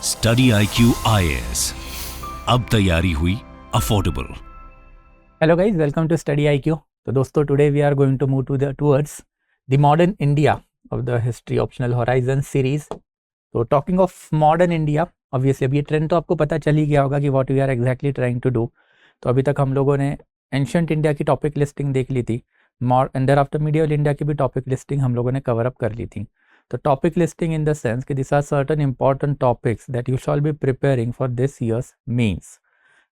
Study IQ IAS, अब तैयारी हुई affordable. Hello guys, welcome to study IQ। तो दोस्तों, today we are going to move towards the modern India of the history optional horizon series. तो talking of modern India, obviously अब ये trend तो आपको पता चल ही गया होगा कि what we are exactly trying to do. तो अभी तक हम लोगों ने एंशिएंट इंडिया की टॉपिक लिस्टिंग देख ली थी, अंडर आफ्टर मीडियल इंडिया की भी टॉपिक लिस्टिंग हम लोगों ने कवर अप कर ली थी। तो topic listing in the sense कि this are certain important topics that you shall be preparing for this year's mains.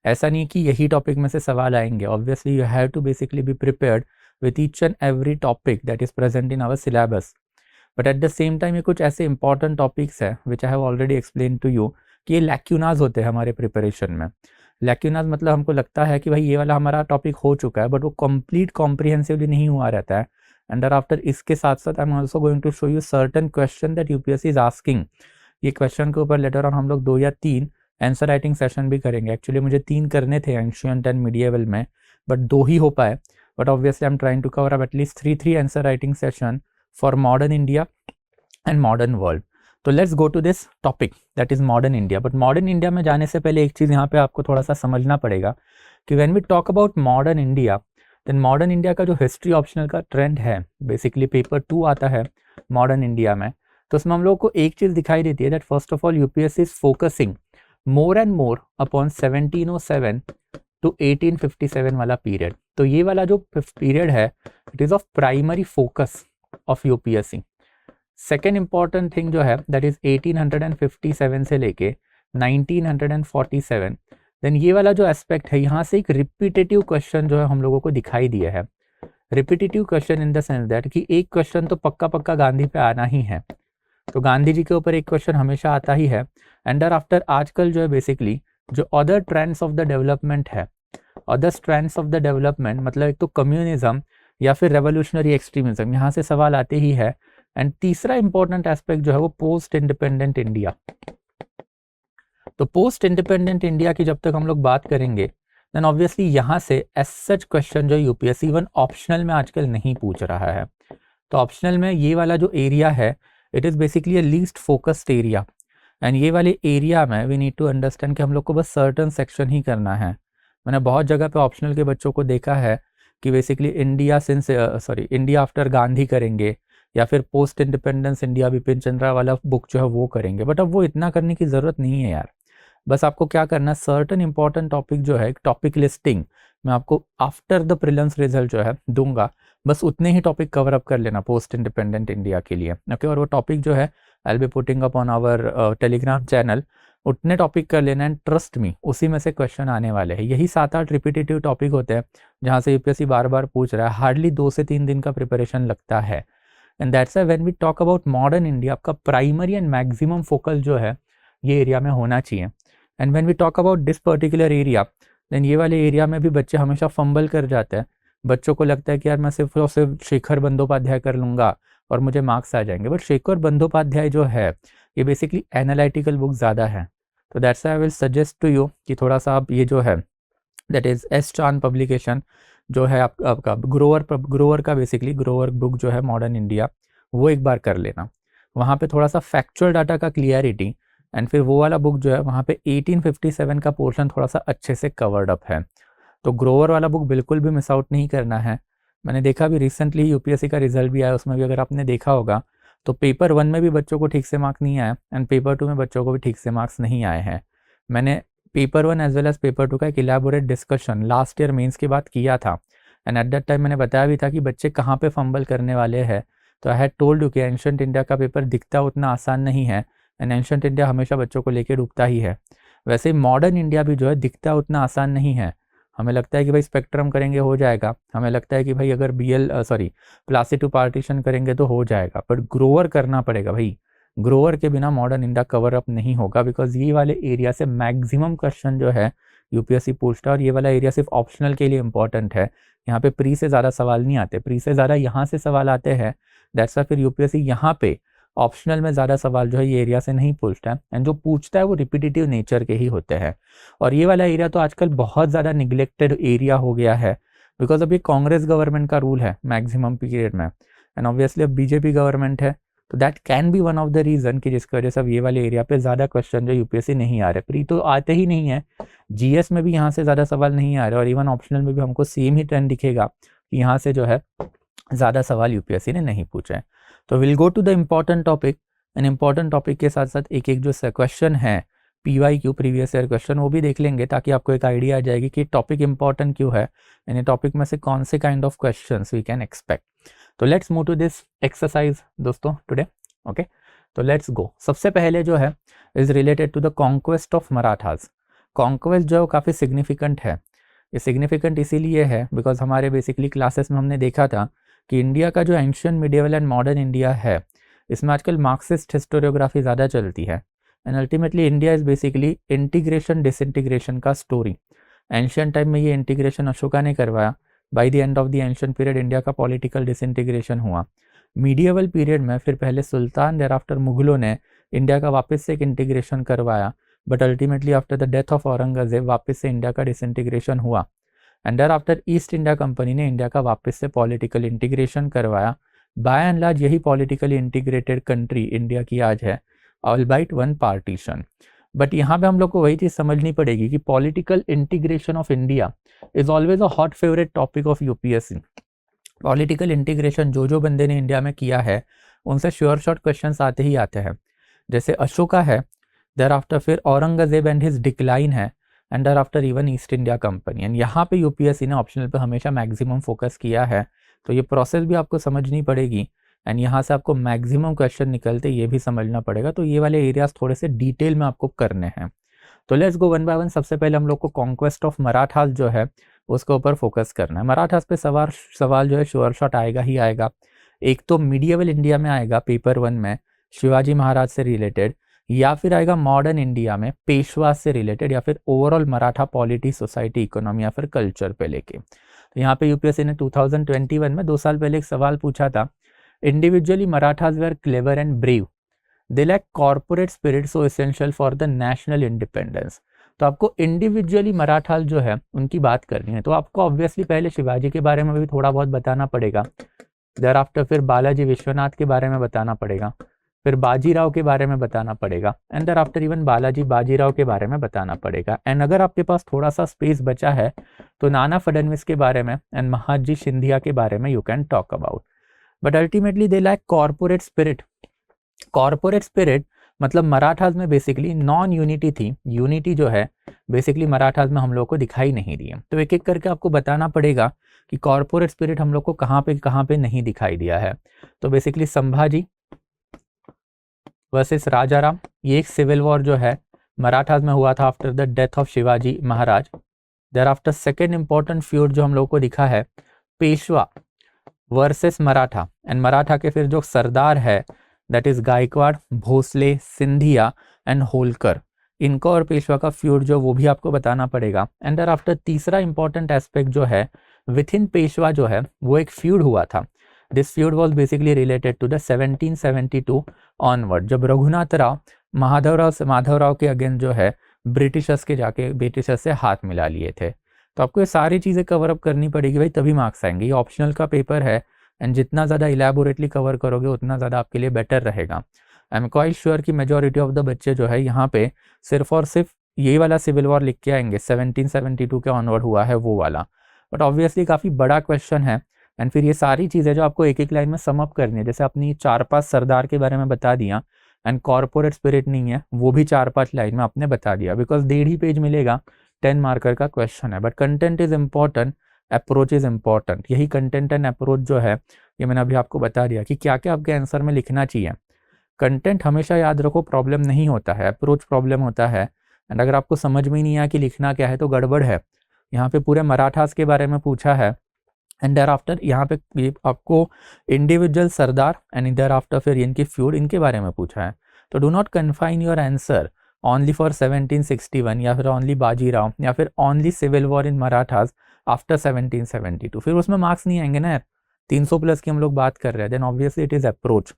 ऐसा नहीं कि यही टॉपिक में से सवाल आएंगे, obviously you have to basically be prepared with each and every topic that is present in our syllabus. But at the same time ये कुछ ऐसे इंपॉर्टेंट टॉपिक्स हैं which I have already explain to you कि ये लैक्यूनाज होते हैं हमारे preparation में। लैक्यूनाज मतलब हमको लगता है कि भाई ये वाला हमारा टॉपिक हो चुका है, बट वो कंप्लीट कॉम्प्रिहेंसिवली नहीं हुआ रहता है। एंड आफ्टर इसके साथ साथ I am also going to show you certain question that UPSC is asking. ये क्वेश्चन के ऊपर लेटर ऑन हम लोग 2 या 3 आंसर राइटिंग सेशन भी करेंगे। एक्चुअली मुझे 3 करने थे एंशिएंट एंड मिडिएवल में, बट 2 ही हो पाए। But obviously I am trying to cover up at least 3 answer writing session for modern India and modern world. तो let's go to this topic that is modern India. But modern India में जाने से पहले एक चीज़ यहाँ पे आपको थोड़ा सा समझना पड़ेगा कि when we talk about modern India, then modern India का जो हिस्ट्री ऑप्शनल का ट्रेंड है, बेसिकली पेपर 2 आता है मॉडर्न इंडिया में, तो उसमें हम लोग को एक चीज़ दिखाई देती है that first of all UPSC is focusing more and more upon 1707 to 1857 वाला पीरियड। तो ये वाला जो पीरियड है it is of primary focus of UPSC. Second important thing जो है दैट इज 1857 से लेके 1947, देन ये वाला जो एस्पेक्ट है यहाँ से एक रिपीटेटिव क्वेश्चन जो है हम लोगों को दिखाई दिया है। Repetitive question in the sense that कि एक क्वेश्चन तो पक्का पक्का गांधी पे आना ही है, तो गांधी जी के ऊपर एक क्वेश्चन हमेशा आता ही है। एंड आफ्टर आजकल जो है बेसिकली जो other trends of the development है, other trends of the development मतलब एक तो कम्युनिज्म या फिर रेवोल्यूशनरी एक्सट्रीमिज्म, यहाँ से सवाल आते ही है। एंड तीसरा इंपॉर्टेंट एस्पेक्ट जो है वो पोस्ट इंडिपेंडेंट इंडिया। तो पोस्ट इंडिपेंडेंट इंडिया की जब तक हम लोग बात करेंगे देन ऑब्वियसली यहाँ से एज सच क्वेश्चन जो यूपीएससी इवन ऑप्शनल में आजकल नहीं पूछ रहा है। तो ऑप्शनल में ये वाला जो एरिया है it is basically a least focused area. And ये वाले एरिया में वी नीड टू अंडरस्टैंड कि हम लोग को बस सर्टन सेक्शन ही करना है। मैंने बहुत जगह पे ऑप्शनल के बच्चों को देखा है कि बेसिकली इंडिया आफ्टर गांधी करेंगे या फिर post independence India Bipin Chandra वाला बुक जो है वो करेंगे। बट अब वो इतना करने की ज़रूरत नहीं है यार। बस आपको क्या करना है, सर्टन इंपॉर्टेंट टॉपिक जो है टॉपिक लिस्टिंग मैं आपको आफ्टर द प्रीलिम्स रिजल्ट जो है दूंगा, बस उतने ही टॉपिक कवर अप कर लेना पोस्ट इंडिपेंडेंट इंडिया के लिए। ओके, और वो टॉपिक जो है I will be putting up on our Telegram channel, उतने टॉपिक कर लेना एंड ट्रस्ट मी उसी में से क्वेश्चन आने वाले हैं। यही 7-8 रिपीटेटिव टॉपिक होते हैं जहाँ से यूपीएससी बार बार पूछ रहा है। हार्डली 2 से 3 दिन का प्रिपरेशन लगता है। And that's why when we talk about modern India, आपका प्राइमरी एंड मैक्सिमम फोकस जो है ये एरिया में होना चाहिए। And when we talk about this particular area, then ये वाले एरिया में भी बच्चे हमेशा फंबल कर जाते हैं। बच्चों को लगता है कि यार मैं सिर्फ और सिर्फ शेखर बंदोपाध्याय कर लूँगा और मुझे मार्क्स आ जाएंगे। बट शेखर बंदोपाध्याय जो है ये बेसिकली एनालिटिकल बुक ज़्यादा है। तो that's I will suggest to you कि थोड़ा सा आप ये जो है that is S Chand publication जो है आपका ग्रोवर का बेसिकली ग्रोवर बुक जो है मॉडर्न इंडिया, वो एक बार कर लेना। वहाँ पे थोड़ा सा फैक्चुअल डाटा का क्लियरिटी एंड फिर वो वाला बुक जो है वहाँ पे 1857 का पोर्शन थोड़ा सा अच्छे से कवर्ड अप है। तो ग्रोवर वाला बुक बिल्कुल भी मिस आउट नहीं करना है। मैंने देखा भी रिसेंटली यूपीएससी का रिजल्ट भी आया, उसमें भी अगर आपने देखा होगा तो पेपर 1 में भी बच्चों को ठीक से मार्क्स नहीं आए एंड पेपर 2 में बच्चों को भी ठीक से मार्क्स नहीं आए हैं। मैंने paper 1 as well as paper 2 का एक elaborate discussion last year mains के बाद किया था। एंड एट दैट टाइम मैंने बताया भी था कि बच्चे कहाँ पे फंबल करने वाले हैं। तो आई हैड टोल्ड यू कि एंशिएंट इंडिया का पेपर दिखता उतना आसान नहीं है एंड एंशिएंट इंडिया हमेशा बच्चों को लेके डूबता ही है। वैसे मॉडर्न इंडिया भी जो है दिखता उतना आसान नहीं है। हमें लगता है कि भाई स्पेक्ट्रम करेंगे हो जाएगा, हमें लगता है कि भाई अगर प्लासी टू पार्टीशन करेंगे तो हो जाएगा, बट ग्रोवर करना पड़ेगा भाई। ग्रोवर के बिना मॉडर्न इंडिया कवर अप नहीं होगा, बिकॉज ये वाले एरिया से मैक्सिमम क्वेश्चन जो है यूपीएससी पूछता है। और ये वाला एरिया सिर्फ ऑप्शनल के लिए इंपॉर्टेंट है। यहाँ पे प्री से ज़्यादा सवाल नहीं आते, प्री से ज़्यादा यहाँ से सवाल आते हैं। दैट्स वाई फिर यूपीएससी यहाँ पे ऑप्शनल में ज़्यादा सवाल जो है ये एरिया से नहीं पूछता है। एंड जो पूछता है वो रिपीटेटिव नेचर के ही होते हैं। और ये वाला एरिया तो आजकल बहुत ज़्यादा निगलेक्टेड एरिया हो गया है, बिकॉज अभी कांग्रेस गवर्नमेंट का रूल है मैक्सिमम पीरियड में। एंड ऑब्वियसली अब बीजेपी गवर्नमेंट है तो that can be one of the reason कि जिसकी वजह से अब ये वाले एरिया पे ज़्यादा क्वेश्चन जो यूपीएससी नहीं आ रहे, प्री तो आते ही नहीं है, जीएस में भी यहाँ से ज़्यादा सवाल नहीं आ रहे और इवन ऑप्शनल में भी हमको सेम ही ट्रेंड दिखेगा कि यहाँ से जो है ज़्यादा सवाल यूपीएससी ने नहीं पूछे हैं। तो will go to the important topic and important topic के साथ साथ एक एक जो क्वेश्चन है PYQ प्रीवियस ईयर क्वेश्चन वो भी देख लेंगे ताकि आपको एक आइडिया आ जाएगी कि टॉपिक इंपॉर्टेंट क्यों है, यानी टॉपिक में से कौन से kind of questions we can expect. तो let's move to this exercise दोस्तों टुडे। ओके, तो लेट्स गो। सबसे पहले जो है is related to the conquest of Marathas. Conquest जो काफ़ी सिग्निफिकेंट है, ये सिग्निफिकेंट इसीलिए है बिकॉज हमारे बेसिकली क्लासेस में हमने देखा था कि इंडिया का जो ancient medieval and modern India है इसमें आजकल मार्क्सिस्ट हिस्टोरियोग्राफी ज़्यादा चलती है and ultimately India is basically integration disintegration का स्टोरी। एंशियंट टाइम में ये इंटीग्रेशन अशोका ने करवाया, by the end of the ancient period India का पॉलिटिकल डिसइंटीग्रेशन हुआ। मीडिएवल पीरियड में फिर पहले सुल्तान देर आफ्टर मुगलों ने इंडिया का वापस से एक इंटीग्रेशन करवाया, but ultimately after the death of Aurangzeb वापस से इंडिया का डिसइंटीग्रेशन हुआ and there after east India company ने इंडिया का वापस से पॉलिटिकल इंटीग्रेशन करवाया। बाय एंड लार्ज यही पॉलिटिकली इंटीग्रेटेड कंट्री इंडिया की आज है, all bite one partition. But यहाँ पे हम लोग को वही चीज़ समझनी पड़ेगी कि political integration of India is always a hot favourite topic of UPSC. Political integration जो बंदे ने इंडिया में किया है उनसे श्योर शॉर्ट क्वेश्चन आते ही आते हैं। जैसे अशोका है, देर आफ्टर फिर औरंगजेब एंड हिज डिक्लाइन है and there after even east India company. And यहाँ पे यूपीएससी ने ऑप्शनल पे हमेशा मैक्सिमम फोकस किया है, तो ये प्रोसेस भी आपको समझनी पड़ेगी एंड यहाँ से आपको मैक्सिमम क्वेश्चन निकलते ये भी समझना पड़ेगा। तो ये वाले एरियाज थोड़े से डिटेल में आपको करने हैं। तो let's go one by one. सबसे पहले हम लोग को कॉन्क्वेस्ट ऑफ मराठास जो है उसके ऊपर फोकस करना है। मराठास पे सवाल जो है श्योर शॉट आएगा ही आएगा। एक तो मीडिएवल इंडिया में आएगा पेपर 1 में शिवाजी महाराज से रिलेटेड, या फिर आएगा मॉडर्न इंडिया में पेशवा से रिलेटेड, या फिर overall Maratha polity society economy या फिर कल्चर पे लेके। तो यहाँ पे यूपीएससी ने 2021 में 2 साल पहले एक सवाल पूछा था, individually Marathas were clever and brave, they lack corporate spirit so essential for the national independence. तो आपको इंडिविजुअली मराठास जो है उनकी बात करनी है, तो आपको ऑब्वियसली पहले शिवाजी के बारे में भी थोड़ा बहुत बताना पड़ेगा, देर आफ्टर फिर बालाजी विश्वनाथ के बारे में बताना पड़ेगा, फिर बाजीराव के बारे में बताना पड़ेगा and there after even Bajirao के बारे में बताना पड़ेगा। एंड अगर आपके पास थोड़ा सा स्पेस बचा है तो नाना फडणवीस के बारे में एंड महादजी सिंधिया के बारे में you can talk about. But ultimately they like corporate spirit. Corporate spirit मतलब मराठास में बेसिकली नॉन यूनिटी थी, यूनिटी जो है बेसिकली मराठास में हम लोग को दिखाई नहीं दी है। तो एक एक करके आपको बताना पड़ेगा कि कॉर्पोरेट स्पिरिट हम लोग को कहाँ पे नहीं दिखाई दिया है। तो बेसिकली संभाजी वर्सेस राजाराम, ये एक सिविल वॉर जो है मराठास में हुआ था after the death of Shivaji Maharaj. Thereafter second important feud जो हम लोग को दिखा है पेशवा वर्सेस मराठा, एंड मराठा के फिर जो सरदार है that is Gaikwad, Bhosale, Scindia and Holkar, इनका और पेशवा का फ्यूड जो वो भी आपको बताना पड़ेगा। एंड देर आफ्टर तीसरा इंपॉर्टेंट एस्पेक्ट जो है विथ इन पेशवा जो है वो एक फ्यूड हुआ था। This feud was basically related to the 1772 onward, जब रघुनाथ राव माधवराव के अगेंस्ट जो है ब्रिटिशर्स से हाथ मिला लिए थे। तो आपको ये सारी चीज़ें कवर अप करनी पड़ेगी भाई, तभी मार्क्स आएंगे। ये ऑप्शनल का पेपर है एंड जितना ज़्यादा इलेबोरेटली कवर करोगे उतना ज़्यादा आपके लिए बेटर रहेगा। आई एम क्वाइट श्योर कि मेजॉरिटी ऑफ द बच्चे जो है यहाँ पे सिर्फ और सिर्फ यही वाला सिविल वॉर लिख के आएंगे, 1772 के ऑनवर्ड हुआ है वो वाला। बट ऑब्वियसली काफ़ी बड़ा क्वेश्चन है एंड फिर ये सारी चीज़ें जो आपको एक एक लाइन में सम अप करनी है, जैसे अपनी 4-5 सरदार के बारे में बता दिया एंड कॉर्पोरेट स्पिरिट नहीं है वो भी 4-5 लाइन में आपने बता दिया, बिकॉज 1.5 पेज मिलेगा, 10 मार्कर का क्वेश्चन है। But content is important, approach is important. यही कंटेंट एंड अप्रोच जो है ये मैंने अभी आपको बता दिया कि क्या क्या आपके आंसर में लिखना चाहिए। कंटेंट हमेशा याद रखो प्रॉब्लम नहीं होता है, अप्रोच प्रॉब्लम होता है। एंड अगर आपको समझ में ही नहीं आया कि लिखना क्या है तो गड़बड़ है। यहाँ पे पूरे मराठास के बारे में पूछा है एंड देयर आफ्टर यहाँ पे आपको इंडिविजुअल सरदार एंड देयर आफ्टर फिर इनकी फ्यूड इनके बारे में पूछा है। तो do not confine your answer only for 1761 या फिर ओनली बाजीराव या फिर only civil war in Marathas after 1772, फिर उसमें मार्क्स नहीं आएंगे ना यार। 300 प्लस की हम लोग बात कर रहे हैं, then obviously it is approach.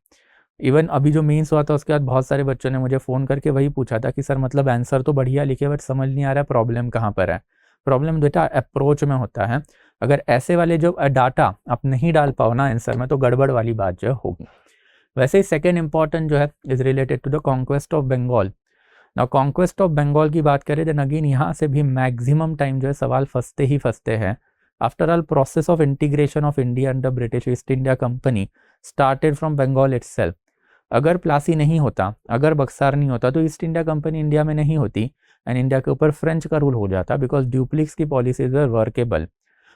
Even अभी जो मेंस हुआ था उसके बाद बहुत सारे बच्चों ने मुझे फ़ोन करके वही पूछा था कि सर मतलब आंसर तो बढ़िया लिखे बट समझ नहीं आ रहा है प्रॉब्लम कहाँ पर है। प्रॉब्लम बेटा अप्रोच में होता है। अगर ऐसे वाले जो डाटा आप नहीं डाल पाओ ना आंसर में तो गड़बड़ वाली बात जो होगी। वैसे ही सेकेंड इंपॉर्टेंट जो है is related to the conquest of Bengal. Now conquest of Bengal की बात करें देन अगेन यहाँ से भी मैक्सिमम टाइम जो है सवाल फंसते हैं। After all process of integration of India under British East India Company started from Bengal itself. अगर प्लासी नहीं होता, अगर बक्सार नहीं होता, तो ईस्ट इंडिया कंपनी इंडिया में नहीं होती एंड इंडिया के ऊपर फ्रेंच का रूल हो जाता, बिकॉज ड्यूप्लिक्स की पॉलिसीज वर वर्केबल।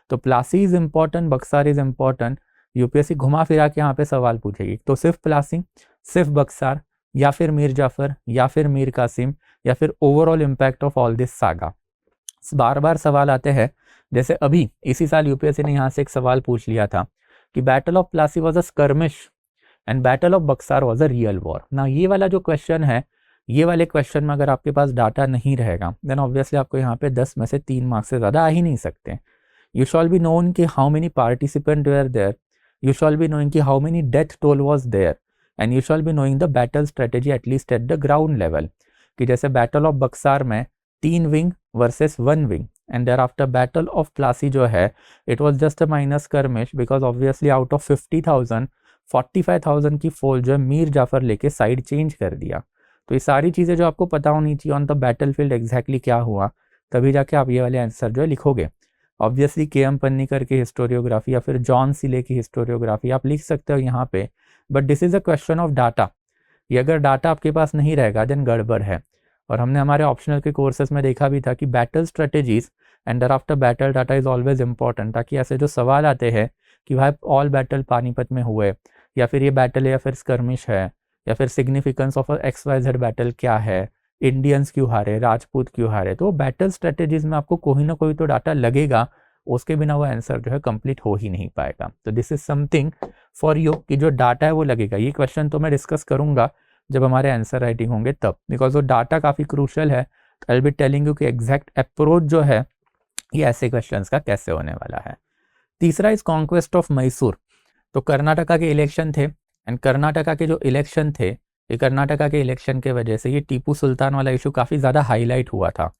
तो Plassey is important, Berkshire is important. UPSC घुमा फिरा के यहाँ पे सवाल पूछेगी, तो सिर्फ प्लासी, सिर्फ बक्सार, या फिर मीर जाफर, या फिर मीर कासिम, या फिर overall impact of all this saga. बार बार सवाल आते हैं। जैसे अभी इसी साल यूपीएससी ने यहाँ से एक सवाल पूछ लिया था कि battle of Plassey was a skirmish and battle of Berkshire was a real war. ना ये वाला जो क्वेश्चन है, ये वाले क्वेश्चन में अगर आपके पास डाटा नहीं रहेगा देन ऑब्वियसली आपको यहाँ पे 10 में से 3 मार्क्स से ज़्यादा आ ही नहीं सकते। यू शॉल बी नोन कि how many participant were there, you shall be knowing कि how many death toll was there, and you shall be knowing the battle strategy at least at the ground level. कि जैसे battle of Buxar में 3 wing versus 1 wing, and there after battle of Plassey जो है it was just a minor skirmish, because obviously out of 50,000 45,000 की फौज जो है मीर जाफर लेके साइड चेंज कर दिया। तो ये सारी चीज़ें जो आपको पता होनी चाहिए on the battle field exactly क्या हुआ, तभी जाके आप ये वाले आंसर जो है लिखोगे। Obviously KM. पन्नीकर की हिस्टोरियोग्राफी या फिर जॉन सिले की हिस्टोरियोग्राफी आप लिख सकते हो यहाँ पे, but this is a question of data. ये अगर डाटा आपके पास नहीं रहेगा देन गड़बड़ है। और हमने हमारे ऑप्शनल के कोर्सेज में देखा भी था कि battle strategies and after battle data is always important, ताकि ऐसे जो सवाल आते हैं कि भाई ऑल बैटल पानीपत में हुए, या फिर ये बैटल है या फिर स्कर्मिश है, या फिर सिग्निफिकेंस ऑफ XYZ बैटल क्या है, इंडियंस क्यों हारे, राजपूत क्यों हारे, तो बैटल स्ट्रेटेजीज में आपको कोई ना कोई तो डाटा लगेगा, उसके बिना वो आंसर जो है कंप्लीट हो ही नहीं पाएगा। तो this is something for you कि जो डाटा है वो लगेगा। ये क्वेश्चन तो मैं डिस्कस करूंगा जब हमारे आंसर राइटिंग होंगे तब, बिकॉज वो डाटा काफ़ी क्रूशल है। I will be telling you कि एग्जैक्ट अप्रोच जो है ये ऐसे क्वेश्चंस का कैसे होने वाला है। तीसरा इज कॉन्क्वेस्ट ऑफ मैसूर। तो कर्नाटका के इलेक्शन थे एंड कर्नाटका के जो इलेक्शन थे, ये कर्नाटका के इलेक्शन के वजह से ये टीपू सुल्तान वाला इशू काफ़ी ज़्यादा हाईलाइट हुआ था।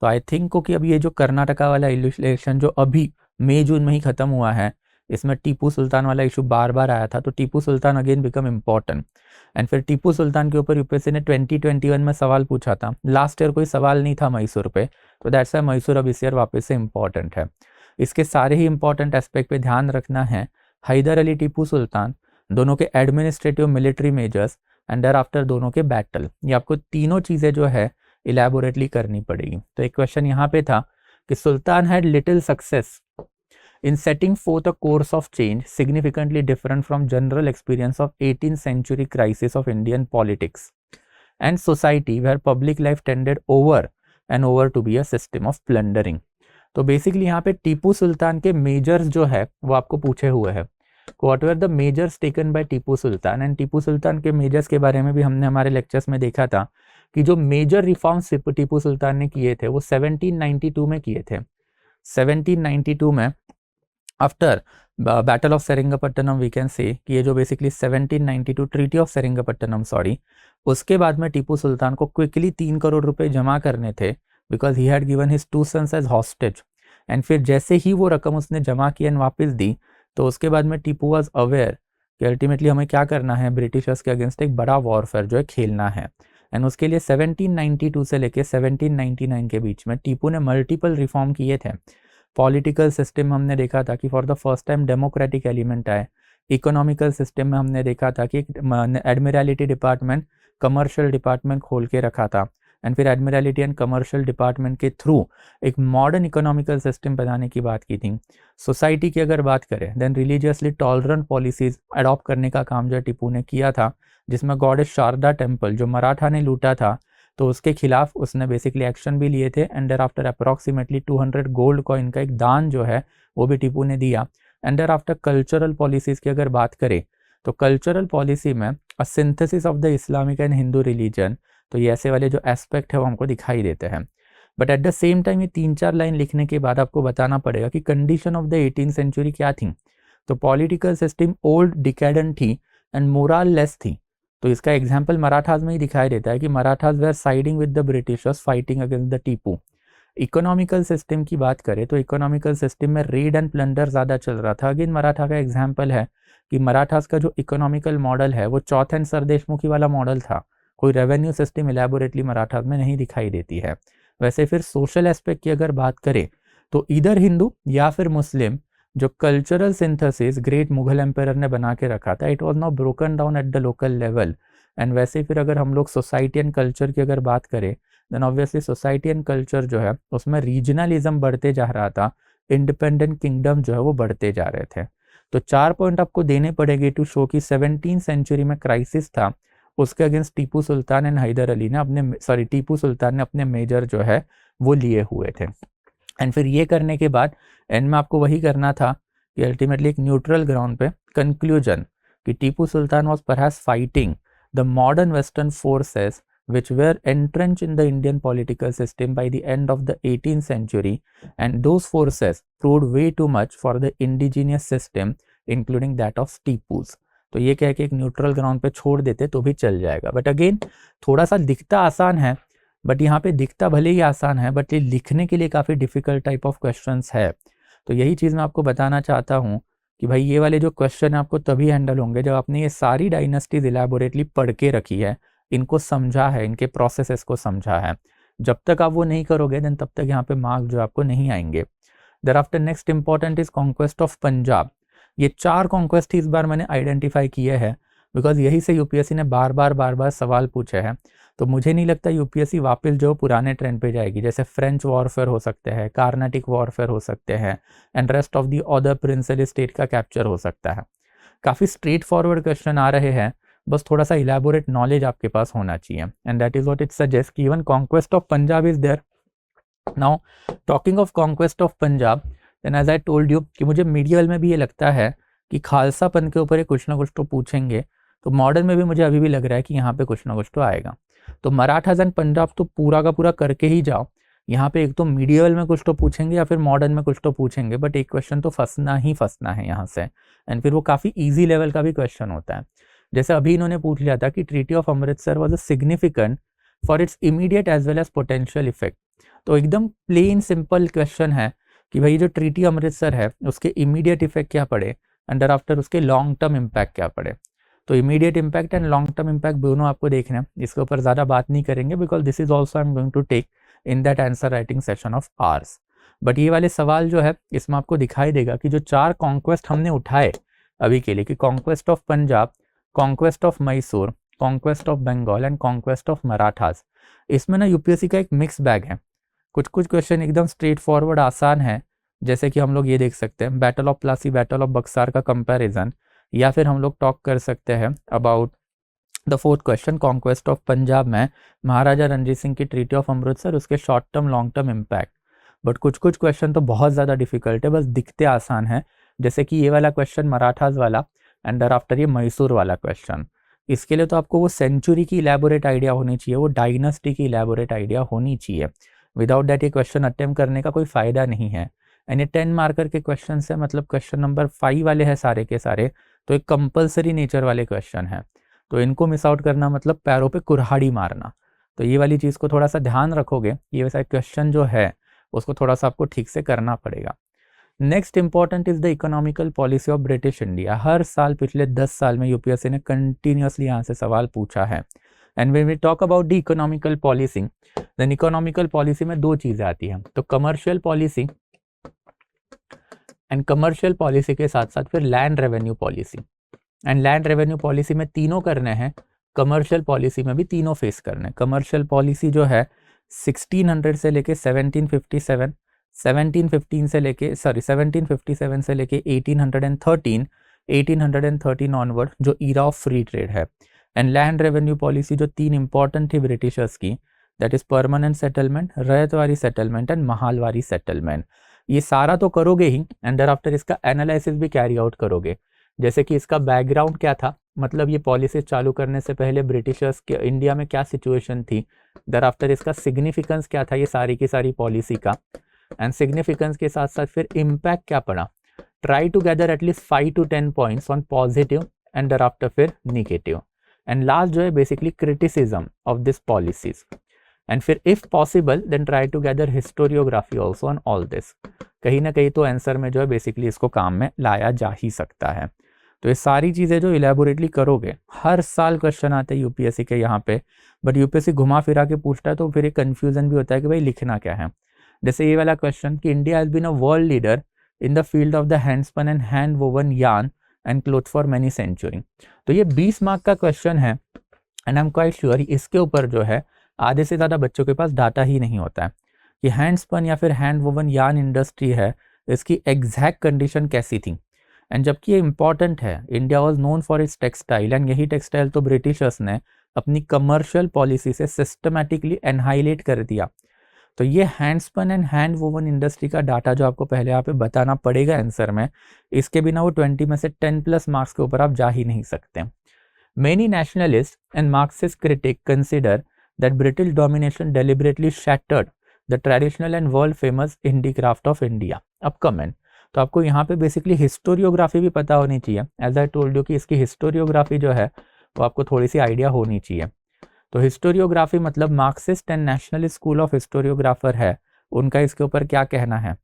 तो आई थिंक को कि अब ये जो कर्नाटका वाला इलेक्शन जो अभी मई जून में ही ख़त्म हुआ है, इसमें टीपू सुल्तान वाला इशू बार बार आया था, तो Tipu Sultan again become important. And फिर टीपू सुल्तान के ऊपर यूपीएससी ने 2021 में सवाल पूछा था। लास्ट ईयर कोई सवाल नहीं था मैसूर पे, तो दैट्स वाई मैसूर अब इस ईयर वापस से इम्पॉर्टेंट है। इसके सारे ही इंपॉर्टेंट एस्पेक्ट पे ध्यान रखना है। हैदर अली टीपू सुल्तान दोनों के administrative military measures and there after दोनों के बैटल, ये आपको तीनों चीज़ें जो है इलेबोरेटली करनी पड़ेगी। तो एक क्वेश्चन यहाँ पे था कि Sultan had little success in setting forth a course of change significantly different from general experience of 18th century crisis of Indian politics and society where public life tended over and over to be a system of plundering। तो basically यहाँ पे टीपू सुल्तान के measures जो है वो आपको पूछे हुए हैं। What were the measures taken by Tipu Sultan, and Tipu Sultan के मेजर्स के बारे में भी हमने हमारे लेक्चर्स में देखा था कि जो मेजर रिफॉर्म्स टीपू सुल्तान ने किए थे वो 1792 में किए थे। 1792 में after battle of Seringapatam we can say कि ये जो बेसिकली 1792 ट्रीटी ऑफ सेरिंगपट्टनम उसके बाद में टीपू सुल्तान को क्विकली 3 करोड़ रुपए जमा करने थे, because he had given his 2 sons as hostage. And फिर जैसे ही वो रकम उसने जमा की एंड वापस दी, तो उसके बाद में टीपू वाज अवेयर कि अल्टीमेटली हमें क्या करना है, ब्रिटिशर्स के अगेंस्ट एक बड़ा वॉरफेयर जो है खेलना है। एंड उसके लिए 1792 से लेके 1799 के बीच में टीपू ने मल्टीपल रिफॉर्म किए थे। पॉलिटिकल सिस्टम में हमने देखा था कि for the first time democratic element आए। इकोनॉमिकल सिस्टम में हमने देखा था कि एडमिरलिटी डिपार्टमेंट कमर्शियल डिपार्टमेंट खोल के रखा था, एंड फिर एडमिरलिटी एंड कमर्शियल डिपार्टमेंट के थ्रू एक मॉडर्न इकोनॉमिकल सिस्टम बनाने की बात की थी। सोसाइटी की अगर बात करें then religiously tolerant policies adopt करने का काम जो टीपू ने किया था, जिसमें गॉडेस शारदा टेम्पल जो मराठा ने लूटा था तो उसके खिलाफ उसने बेसिकली एक्शन भी लिए थे। And there after approximately 200 gold coin का एक दान जो है वो भी टीपू ने दिया। And there after cultural policies की अगर बात करें तो कल्चरल पॉलिसी में a synthesis of the Islamic and Hindu religion, तो ये ऐसे वाले जो एस्पेक्ट है वो हमको दिखाई देते हैं। But at the same time ये 3-4 लाइन लिखने के बाद आपको बताना पड़ेगा कि condition of the 18th century क्या थी। तो पॉलिटिकल सिस्टम ओल्ड डिकेडेंट थी एंड मोरल लेस थी। तो इसका एग्जाम्पल मराठाज में ही दिखाई देता है कि Marathas were siding with the Britishers fighting against the Tipu. Economical system की बात करें तो इकोनॉमिकल सिस्टम में रेड एंड प्लंडर ज़्यादा चल रहा था। अगेन मराठा का एग्जाम्पल है कि मराठास का जो इकोनॉमिकल मॉडल है वो चौथ एंड सरदेशमुखी वाला मॉडल था। कोई रेवेन्यू सिस्टम इलेबोरेटली मराठास में नहीं दिखाई देती है। वैसे फिर सोशल एस्पेक्ट की अगर बात करें तो इधर हिंदू या फिर मुस्लिम जो cultural synthesis great Mughal empire ने बना के रखा था, it was not broken down at the local level. And वैसे फिर अगर हम लोग सोसाइटी एंड कल्चर की अगर बात करें then obviously society and culture जो है उसमें रीजनलिज्म बढ़ते जा रहा था, इंडिपेंडेंट किंगडम जो है वो बढ़ते जा रहे थे। तो 4 पॉइंट आपको देने पड़ेंगे टू शो कि 17th सेंचुरी में क्राइसिस था, उसके अगेंस्ट टीपू सुल्तान एंड हैदर अली ने टीपू सुल्तान ने अपने मेजर जो है वो लिए हुए थे। एंड फिर ये करने के बाद एंड में आपको वही करना था कि अल्टीमेटली एक न्यूट्रल ग्राउंड पे कंक्लूजन कि Tipu Sultan was perhaps fighting the modern western forces which were entrenched in the Indian political system by the end of the 18th century, and those forces proved way too much for the indigenous system including that of Tipu's। तो ये कह के एक neutral ground पे छोड़ देते तो भी चल जाएगा। बट अगेन थोड़ा सा दिखता आसान है, बट यहाँ पे दिखता भले ही आसान है बट ये लिखने के लिए काफ़ी डिफिकल्ट टाइप ऑफ क्वेश्चंस है। तो यही चीज़ मैं आपको बताना चाहता हूँ कि भाई ये वाले जो क्वेश्चन है आपको तभी हैंडल होंगे जब आपने ये सारी डायनेस्टीज इलेबोरेटली पढ़ के रखी है, इनको समझा है, इनके प्रोसेसेस को समझा है। जब तक आप वो नहीं करोगे देन तब तक यहाँ पे मार्क्स जो आपको नहीं आएंगे। Thereafter next important is conquest of Punjab. ये 4 कॉन्क्वेस्ट इस बार मैंने आइडेंटिफाई किए हैं बिकॉज यही से यूपीएससी ने बार बार सवाल पूछे हैं। तो मुझे नहीं लगता यूपीएससी वापस जो पुराने ट्रेंड पे जाएगी, जैसे फ्रेंच वॉरफेयर हो सकते हैं, कार्नाटिक वॉरफेयर हो सकते हैं and rest of the other principal state का कैप्चर हो सकता है। काफ़ी स्ट्रेट फॉरवर्ड क्वेश्चन आ रहे हैं, बस थोड़ा सा इलेबोरेट नॉलेज आपके पास होना चाहिए and that is what it suggest कि even conquest of Punjab is there. Now talking of conquest of Punjab then as I told you कि मुझे मीडियल में भी ये लगता है कि खालसापन के ऊपर कुछ ना कुछ तो पूछेंगे, तो मॉडर्न में भी मुझे अभी भी लग रहा है कि यहाँ पे कुछ ना कुछ तो आएगा। तो मराठास एंड पंजाब तो पूरा का पूरा करके ही जाओ। यहाँ पे एक तो मीडियल में कुछ तो पूछेंगे या फिर मॉडर्न में कुछ तो पूछेंगे, बट एक क्वेश्चन तो फंसना ही फंसना है यहाँ से। एंड फिर वो काफ़ी ईजी लेवल का भी क्वेश्चन होता है। जैसे अभी इन्होंने पूछ लिया था कि treaty of Amritsar was a significant for its immediate as well as potential effect. तो एकदम प्लेन सिंपल क्वेश्चन है कि भाई जो ट्रीटी अमृतसर है उसके इमीडिएट इफेक्ट क्या पड़े एंड आफ्टर उसके लॉन्ग टर्म इम्पैक्ट क्या पड़े। तो immediate impact and long term impact दोनों आपको देखना है, इसके ऊपर ज़्यादा बात नहीं करेंगे because this is also I am going to take in that answer writing session of ours. But ये वाले सवाल जो है इसमें आपको दिखाई देगा कि जो 4 कॉन्क्वेस्ट हमने उठाए अभी के लिए कि conquest of Punjab, conquest of Mysore, conquest of Bengal and conquest of Marathas, इसमें ना यूपीएससी का एक मिक्स बैग है। कुछ क्वेश्चन एकदम स्ट्रेट फॉरवर्ड आसान है, जैसे कि हम लोग ये देख सकते हैं battle of Plassey, battle of Berkshire का कंपैरिजन, या फिर हम लोग टॉक कर सकते हैं about the 4th question conquest of Punjab में महाराजा रणजीत सिंह की ट्रीटी ऑफ अमृतसर, उसके short term long term impact. But कुछ क्वेश्चन तो बहुत ज़्यादा डिफिकल्ट है, बस दिखते आसान है, जैसे कि ये वाला क्वेश्चन मराठास वाला एंड आफ्टर ये मैसूर वाला क्वेश्चन। इसके लिए तो आपको वो सेंचुरी की इलेबोरेट आइडिया होनी चाहिए, वो डायनेस्टी की इलेबोरेट आइडिया होनी चाहिए। विदाउट दैट ये क्वेश्चन अटेम्प्ट करने का कोई फ़ायदा नहीं है। एंड ये 10 मार्कर के क्वेश्चन है, मतलब क्वेश्चन नंबर 5 वाले हैं सारे के सारे, तो एक कंपलसरी नेचर वाले क्वेश्चन है। तो इनको मिस आउट करना मतलब पैरों पे कुल्हाड़ी मारना। तो ये वाली चीज़ को थोड़ा सा ध्यान रखोगे, ये वैसा क्वेश्चन जो है उसको थोड़ा सा आपको ठीक से करना पड़ेगा। Next important is the economical policy of British India. हर साल पिछले 10 साल में यूपीएससी ने कंटिन्यूसली यहाँ से सवाल पूछा है। And when we talk about the economical policy, then economical policy में 2 चीज़ें आती हैं, तो commercial policy and commercial policy के साथ साथ फिर land revenue policy. And land revenue policy में तीनों करने हैं, कमर्शियल पॉलिसी में भी तीनों फेस करने हैं। कमर्शियल पॉलिसी जो है 1600 से लेके 1757, 1757 से लेके 1813 ऑनवर्ड जो ईरा ऑफ फ्री ट्रेड है। एंड लैंड रेवेन्यू पॉलिसी जो 3 इंपॉर्टेंट थी ब्रिटिशर्स की, that is permanent settlement, ryotwari settlement and mahalwari settlement. ये सारा तो करोगे ही एंड आफ्टर इसका एनालिसिस भी कैरी आउट करोगे, जैसे कि इसका बैकग्राउंड क्या था, मतलब ये पॉलिसी चालू करने से पहले ब्रिटिशर्स के इंडिया में क्या सिचुएशन थी, आफ्टर इसका सिग्निफिकेंस क्या था ये सारी की सारी पॉलिसी का, एंड सिग्निफिकेंस के साथ साथ फिर इम्पैक्ट क्या पड़ा। Try to gather at least 5 to 10 points on positive and after फिर निगेटिव। एंड लास्ट जो है basically criticism of this policies. And फिर if possible then try to gather historiography also on all this. कहीं ना कहीं तो आंसर में जो है बेसिकली इसको काम में लाया जा ही सकता है। तो ये सारी चीज़ें जो इलेबोरेटली करोगे, हर साल क्वेश्चन आते हैं यूपीएससी के यहाँ पे, बट यूपीएससी घुमा फिरा के पूछता है तो फिर एक कन्फ्यूजन भी होता है कि भाई लिखना क्या है। जैसे ये वाला क्वेश्चन कि India has been a world leader in the field of the handspun and hand woven yarn and cloth for many century. तो ये 20 मार्क का क्वेश्चन है and I am quite sure इसके ऊपर जो है आधे से ज़्यादा बच्चों के पास डाटा ही नहीं होता है कि हैंडस्पन या फिर हैंड वोवन यार्न इंडस्ट्री है, इसकी एग्जैक्ट कंडीशन कैसी थी। एंड जबकि ये इंपॉर्टेंट है, India was known for its textile and यही टेक्सटाइल तो ब्रिटिशर्स ने अपनी कमर्शियल पॉलिसी से सिस्टमैटिकली एनहाइलेट कर दिया। तो ये handspun and hand woven industry का डाटा जो आपको पहले यहाँ पे बताना पड़ेगा आंसर में, इसके बिना वो 20 में से 10+ मार्क्स के ऊपर आप जा ही नहीं सकते। Many nationalist and Marxist critic consider that British domination deliberately shattered the traditional and world famous handicraft of India. अब कमेंट, तो आपको यहाँ पे बेसिकली हिस्टोरियोग्राफी भी पता होनी चाहिए। एज आई टोल्ड यू कि इसकी हिस्टोरियोग्राफी जो है वो आपको थोड़ी सी आइडिया होनी चाहिए। तो हिस्टोरियोग्राफी मतलब Marxist and nationalist school of historiographer है, उनका इसके ऊपर क्या कहना है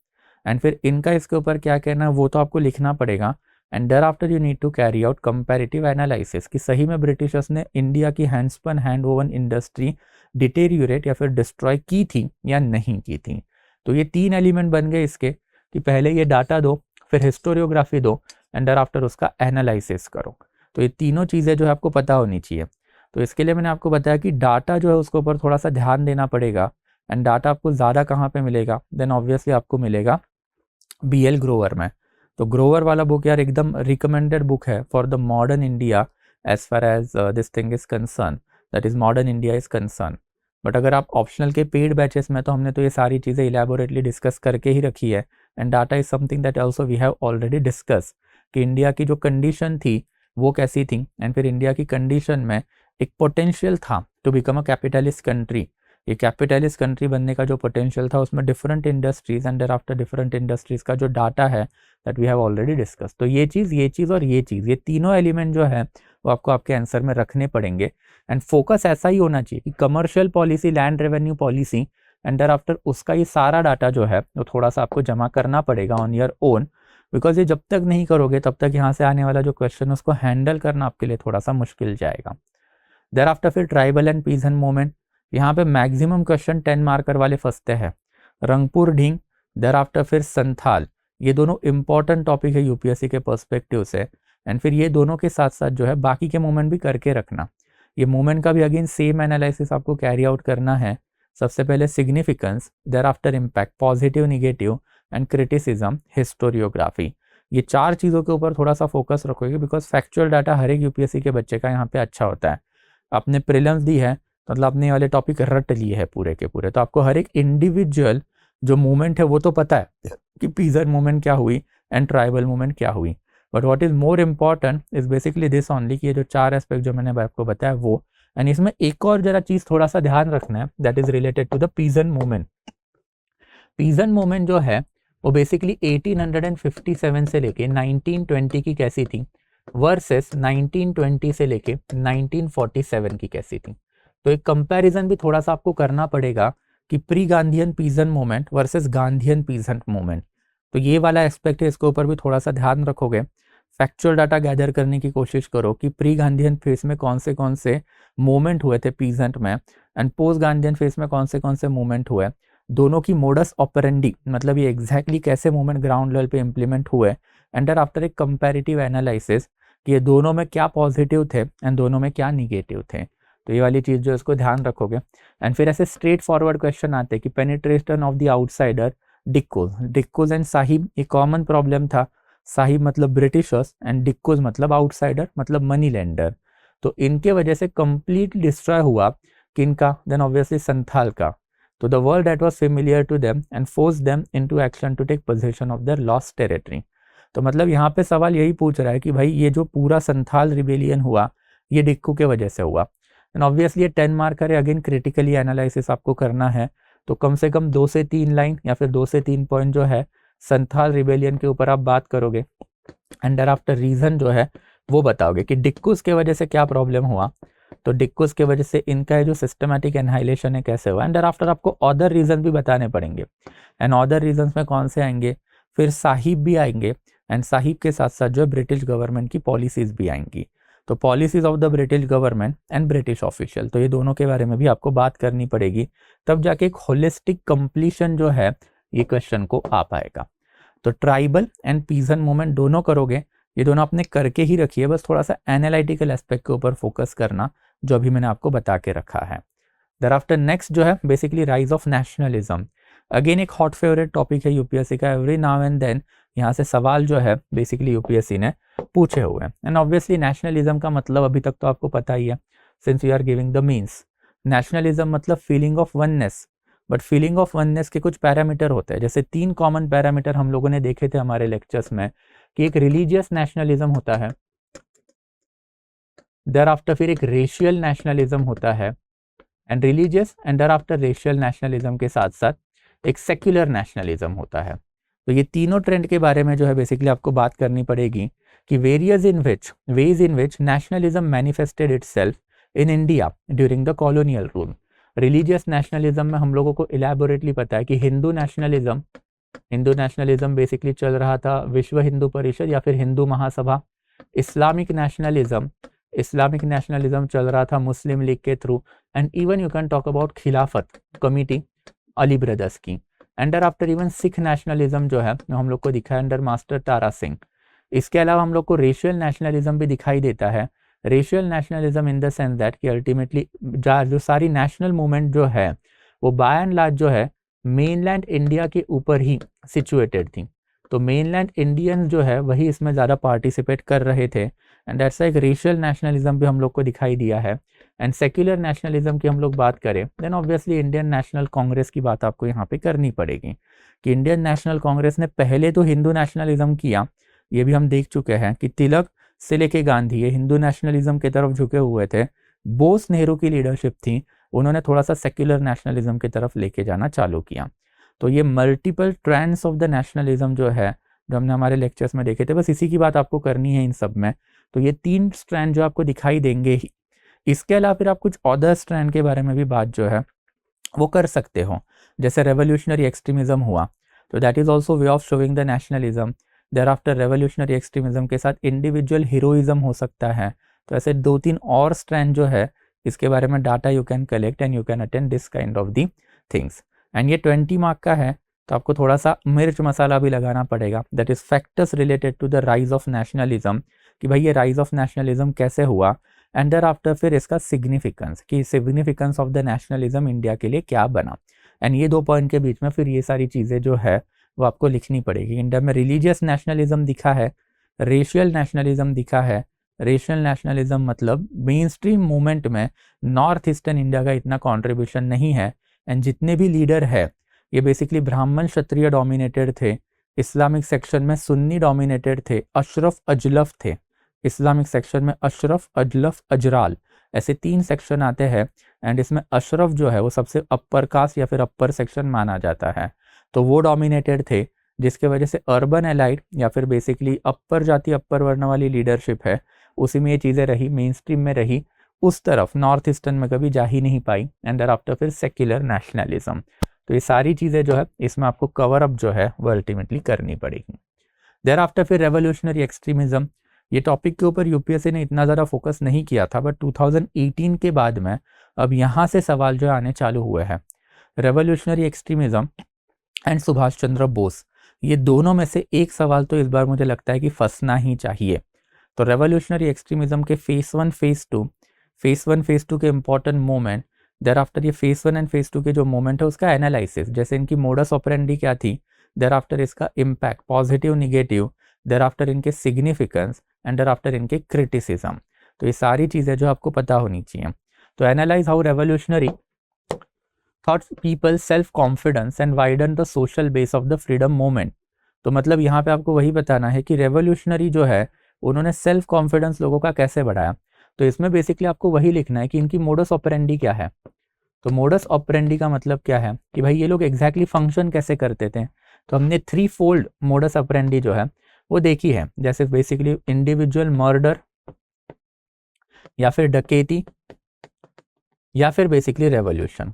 एंड फिर इनका इसके ऊपर क्या कहना है वो तो आपको लिखना पड़ेगा। And there after you need to carry out comparative analysis कि सही में ब्रिटिशर्स ने इंडिया की handspun hand woven industry deteriorate या फिर डिस्ट्रॉय की थी या नहीं की थी। तो ये 3 एलिमेंट बन गए इसके कि पहले ये डाटा दो, फिर हिस्टोरियोग्राफी दो एंड देयर आफ्टर उसका एनालिसिस करो। तो ये तीनों चीज़ें जो है आपको पता होनी चाहिए। तो इसके लिए मैंने आपको बताया कि डाटा जो है उसके ऊपर थोड़ा सा ध्यान देना पड़ेगा। एंड डाटा आपको ज़्यादा कहाँ पे मिलेगा, देन ऑब्वियसली आपको मिलेगा BL ग्रोवर में। तो ग्रोवर वाला बुक यार एकदम रिकमेंडेड बुक है for the modern India as far as this thing is concern, that is modern India is concern. But अगर आप ऑप्शनल के पेड बैचेस में, तो हमने तो ये सारी चीज़ें इलेबोरेटली डिस्कस करके ही रखी है। And data is something that also we have already discuss कि इंडिया की जो कंडीशन थी वो कैसी थी एंड फिर इंडिया की कंडीशन में एक पोटेंशियल था to become a capitalist country. ये कैपिटलिस्ट कंट्री बनने का जो पोटेंशियल था उसमें different industries and there after different industries का जो डाटा है that we have already discuss. तो ये चीज़ और ये चीज़, ये तीनों एलिमेंट जो है वो आपको आपके आंसर में रखने पड़ेंगे। एंड फोकस ऐसा ही होना चाहिए कि commercial policy, land revenue policy and there after उसका ये सारा डाटा जो है वो थोड़ा सा आपको जमा करना पड़ेगा ऑन योर ओन, बिकॉज ये जब तक नहीं करोगे तब तक यहाँ से आने वाला जो क्वेश्चन है उसको हैंडल करना आपके लिए थोड़ा सा मुश्किल जाएगा। देयर आफ्टर फिर ट्राइबल एंड पीसन मूवमेंट, यहाँ पे मैक्सिमम क्वेश्चन 10 मार्कर वाले फंसते हैं। रंगपुर ढींग, देयर आफ्टर फिर संथाल, ये दोनों इंपॉर्टेंट टॉपिक है यूपीएससी के पर्सपेक्टिव से। एंड फिर ये दोनों के साथ साथ जो है बाकी के मूवमेंट भी करके रखना। ये मूवमेंट का भी अगेन सेम एनालिसिस आपको कैरी आउट करना है। सबसे पहले significance, thereafter impact, positive, negative and criticism, historiography. ये 4 चीज़ों के ऊपर थोड़ा सा फोकस रखोगे बिकॉज फैक्चुअल डाटा हर एक यूपीएससी के बच्चे का यहाँ पे अच्छा होता है। आपने प्रीलिम्स दी है मतलब आपने वाले टॉपिक रट लिए हैं पूरे के पूरे, तो आपको हर एक इंडिविजुअल जो मूवमेंट है वो तो पता है कि पीसन मूवमेंट क्या हुई एंड ट्राइबल मूवमेंट क्या हुई। But what is more important is basically this only कि ये जो 4 एस्पेक्ट जो मैंने आपको बताया वो। एंड इसमें एक और जरा चीज़ थोड़ा सा ध्यान रखना है, that is related to the peasant movement. Peasant movement जो है वो बेसिकली 1857 से लेके 1920 की कैसी थी वर्सेस 1920 से लेके 1947 की कैसी थी। तो एक कंपैरिजन भी थोड़ा सा आपको करना पड़ेगा कि pre Gandhian peasant movement versus Gandhian peasant movement. तो ये वाला एस्पेक्ट है, इसके ऊपर भी थोड़ा सा ध्यान रखोगे। फैक्चुअल डाटा गैदर करने की कोशिश करो कि प्री गांधीयन फेज में कौन से मूवमेंट हुए थे पीजेंट में एंड पोस्ट गांधीयन फेज में कौन से मूवमेंट हुए। दोनों की मोडस ऑपरेंडी मतलब ये एग्जैक्टली कैसे मूवमेंट ग्राउंड लेवल पे इम्प्लीमेंट हुए एंड आफ्टर एक कंपैरेटिव एनालिसिस कि ये दोनों में क्या पॉजिटिव थे एंड दोनों में क्या निगेटिव थे। तो ये वाली चीज़ जो इसको ध्यान रखोगे। एंड फिर ऐसे स्ट्रेट फॉरवर्ड क्वेश्चन आते हैं कि पेनिट्रेशन ऑफ द आउटसाइडर डिक्कोज एंड साहिब, एक कॉमन प्रॉब्लम था। साहिब मतलब ब्रिटिशर्स एंड डिक्कोज मतलब आउटसाइडर मतलब मनी लेंडर। तो इनके वजह से कंप्लीट डिस्ट्रॉय हुआ किनका, देन ऑब्वियसली संथाल का। तो the world that was familiar to them and force them into action to take position of their lost territory. तो मतलब यहाँ पे सवाल यही पूछ रहा है कि भाई ये जो पूरा संथाल रिबेलियन हुआ ये डिक्कू के वजह से हुआ। एंड ऑब्वियसली ये 10 मार्कर है, अगेन क्रिटिकली एनालिसिस आपको करना है। तो कम से कम 2 से 3 लाइन या फिर 2 से 3 पॉइंट जो है संथाल रिबेलियन के ऊपर आप बात करोगे एंड देयर आफ्टर रीजन जो है वो बताओगे कि डिक्कूज के वजह से क्या प्रॉब्लम हुआ। तो डिक्कोस के वजह से इनका जो सिस्टमैटिक एनहाइलेशन है कैसे हुआ, एंड आफ्टर आपको अदर रीजन भी बताने पड़ेंगे। एंड अदर रीजंस में कौन से आएंगे, फिर साहिब भी आएंगे, एंड साहिब के साथ साथ जो ब्रिटिश गवर्नमेंट की पॉलिसीज भी आएंगी। तो policies of the British government and British official, तो ये दोनों के बारे में भी आपको बात करनी पड़ेगी, तब जाके एक होलिस्टिक कंप्लीशन जो है ये क्वेश्चन को आ पाएगा। तो ट्राइबल एंड पीजन मूवमेंट दोनों करोगे, ये दोनों आपने करके ही रखिए, बस थोड़ा सा एनालिटिकल एस्पेक्ट के ऊपर फोकस करना जो अभी मैंने आपको बता के रखा है। देयरआफ्टर नेक्स्ट जो है basically rise of nationalism, again एक हॉट फेवरेट टॉपिक है यूपीएससी का, एवरी नाउ एंड देन यहाँ से सवाल जो है बेसिकली यूपीएससी ने पूछे हुए हैं। एंड ऑब्वियसली नेशनलिज्म का मतलब अभी तक तो आपको पता ही है, since you are giving the means. Nationalism मतलब feeling of oneness, but feeling of oneness के कुछ पैरामीटर होते हैं, जैसे 3 कॉमन पैरामीटर हम लोगों ने देखे थे हमारे लेक्चर्स में, कि एक रिलीजियस नेशनलिज्म होता है, देयरआफ्टर फिर एक रेशियल नेशनलिज्म होता है, and religious and thereafter racial nationalism के साथ साथ एक सेक्युलर नेशनलिज्म होता है। तो ये तीनों ट्रेंड के बारे में जो है बेसिकली आपको बात करनी पड़ेगी कि ways in which nationalism manifested itself in India during the colonial rule. Religious nationalism में हम लोगों को इलैबोरेटली पता है कि हिंदू नेशनलिज्म बेसिकली चल रहा था विश्व हिंदू परिषद या फिर हिंदू महासभा। इस्लामिक नेशनलिज्म चल रहा था मुस्लिम लीग के through, and even you can talk about खिलाफत कमिटी अली ब्रदर्स की। Under after even Sikh nationalism जो है हम लोग को दिखा है अंडर मास्टर तारा सिंह। इसके अलावा हम लोग को रेशियल नेशनलिज्म भी दिखाई देता है। Racial nationalism in the sense that कि अल्टीमेटली जो सारी नेशनल मूवमेंट जो है वो बाय एंड लार्ज जो है मेनलैंड इंडिया के ऊपर ही सिचुएटेड थी, तो मेनलैंड इंडियंस जो है वही इसमें ज़्यादा पार्टिसिपेट कर रहे थे, एंड दैट्स एक रेशियल नेशनलिज्म भी हम लोग को दिखाई दिया है। एंड सेक्युलर नेशनलिज्म की हम लोग बात करें then obviously Indian National Congress की बात आपको यहाँ पे करनी पड़ेगी कि इंडियन नेशनल कांग्रेस ने पहले तो हिंदू नेशनलिज्म किया, ये भी हम देख चुके हैं कि तिलक से लेके गांधी ये हिंदू नेशनलिज्म की तरफ झुके हुए थे। बोस नेहरू की लीडरशिप थी, उन्होंने थोड़ा सा सेक्युलर नेशनलिज्म की तरफ लेके जाना चालू किया। तो ये multiple trends of the nationalism जो है जो हमने हमारे लेक्चर्स में देखे थे, बस इसी की बात आपको करनी है इन सब में। तो ये 3 स्ट्रैंड जो आपको दिखाई देंगे ही। इसके अलावा फिर आप कुछ अदर स्ट्रैंड के बारे में भी बात जो है वो कर सकते हो, जैसे रेवोल्यूशनरी एक्सट्रीमिज्म हुआ, तो that is also way of showing the nationalism. Thereafter revolutionary extremism के साथ इंडिविजुअल हीरोइज्म हो सकता है। तो ऐसे 2-3 और स्ट्रैंड जो है इसके बारे में data you can collect and you can attend this kind of the things. And ये 20 मार्क का है, तो आपको थोड़ा सा मिर्च मसाला भी लगाना पड़ेगा, that is factors related to the rise of nationalism, कि भाई ये राइज ऑफ नेशनलिज्म कैसे हुआ, एंड देयर आफ्टर फिर इसका सिग्निफिकेंस, कि significance of the nationalism India के लिए क्या बना। एंड ये 2 पॉइंट के बीच में फिर ये सारी चीज़ें जो है वो आपको लिखनी पड़ेगी। इंडिया में रिलीजियस नेशनलिज्म दिखा है, रेशियल नेशनलिज्म दिखा है। रेशियल नेशनलिज्म मतलब मेन स्ट्रीम मूवमेंट में नॉर्थ ईस्टर्न इंडिया का इतना कॉन्ट्रीब्यूशन नहीं है, एंड जितने भी लीडर है ये बेसिकली ब्राह्मण क्षत्रिय डोमिनेटेड थे। इस्लामिक सेक्शन में सुन्नी डोमिनेटेड थे, अशरफ अजलफ थे। इस्लामिक सेक्शन में अशरफ अजलफ अजराल ऐसे 3 सेक्शन आते हैं, एंड इसमें अशरफ जो है वो सबसे अपर कास्ट या फिर अपर सेक्शन माना जाता है, तो वो डोमिनेटेड थे, जिसके वजह से अर्बन एलाइड या फिर बेसिकली अपर जाति अपर वर्ण वाली लीडरशिप है उसी में ये चीज़ें रही, मेन स्ट्रीम में रही, उस तरफ नॉर्थ ईस्टर्न में कभी जा ही नहीं पाई। एंड देयर आफ्टर फिर सेक्युलर नेशनलिज्म। तो ये सारी चीज़ें जो है इसमें आपको कवर अप जो है वो अल्टीमेटली करनी पड़ेगी। देयर आफ्टर फिर रेवोल्यूशनरी एक्सट्रीमिज्म, ये टॉपिक के ऊपर यूपीएससी ने इतना ज़्यादा फोकस नहीं किया था, बट 2018 के बाद में अब यहाँ से सवाल जो आने चालू हुए हैं। Revolutionary extremism and Subhash Chandra Bose, ये दोनों में से एक सवाल तो इस बार मुझे लगता है कि फंसना ही चाहिए। तो रेवोल्यूशनरी एक्सट्रीमिज्म के फेज 1 फेज 2 के इंपॉर्टेंट मोमेंट, देयर आफ्टर ये फेज 1 एंड फेज 2 के जो मोमेंट है उसका एनालिसिस, जैसे इनकी मोडस ऑपरेंडी क्या थी, देयर आफ्टर इसका impact positive negative, thereafter इनके सिग्निफिकेंस, एंड देयर आफ्टर इनके क्रिटिसिज्म। तो ये सारी चीज़ें जो आपको पता होनी चाहिए। तो analyse how revolutionary thought people self confidence and widen the social base of the freedom movement. तो मतलब यहाँ पे आपको वही बताना है कि रेवोल्यूशनरी जो है उन्होंने सेल्फ कॉन्फिडेंस लोगों का कैसे बढ़ाया। तो इसमें बेसिकली आपको वही लिखना है कि इनकी मोडस ऑपरेंडी क्या है। तो मोडस ऑपरेंडी का मतलब क्या है कि भाई ये लोग एग्जैक्टली फंक्शन कैसे करते थे। तो हमने 3 फोल्ड मोडस ऑपरेंडी जो है वो देखी है, जैसे बेसिकली इंडिविजुअल मर्डर या फिर डकैती या फिर बेसिकली रेवोल्यूशन।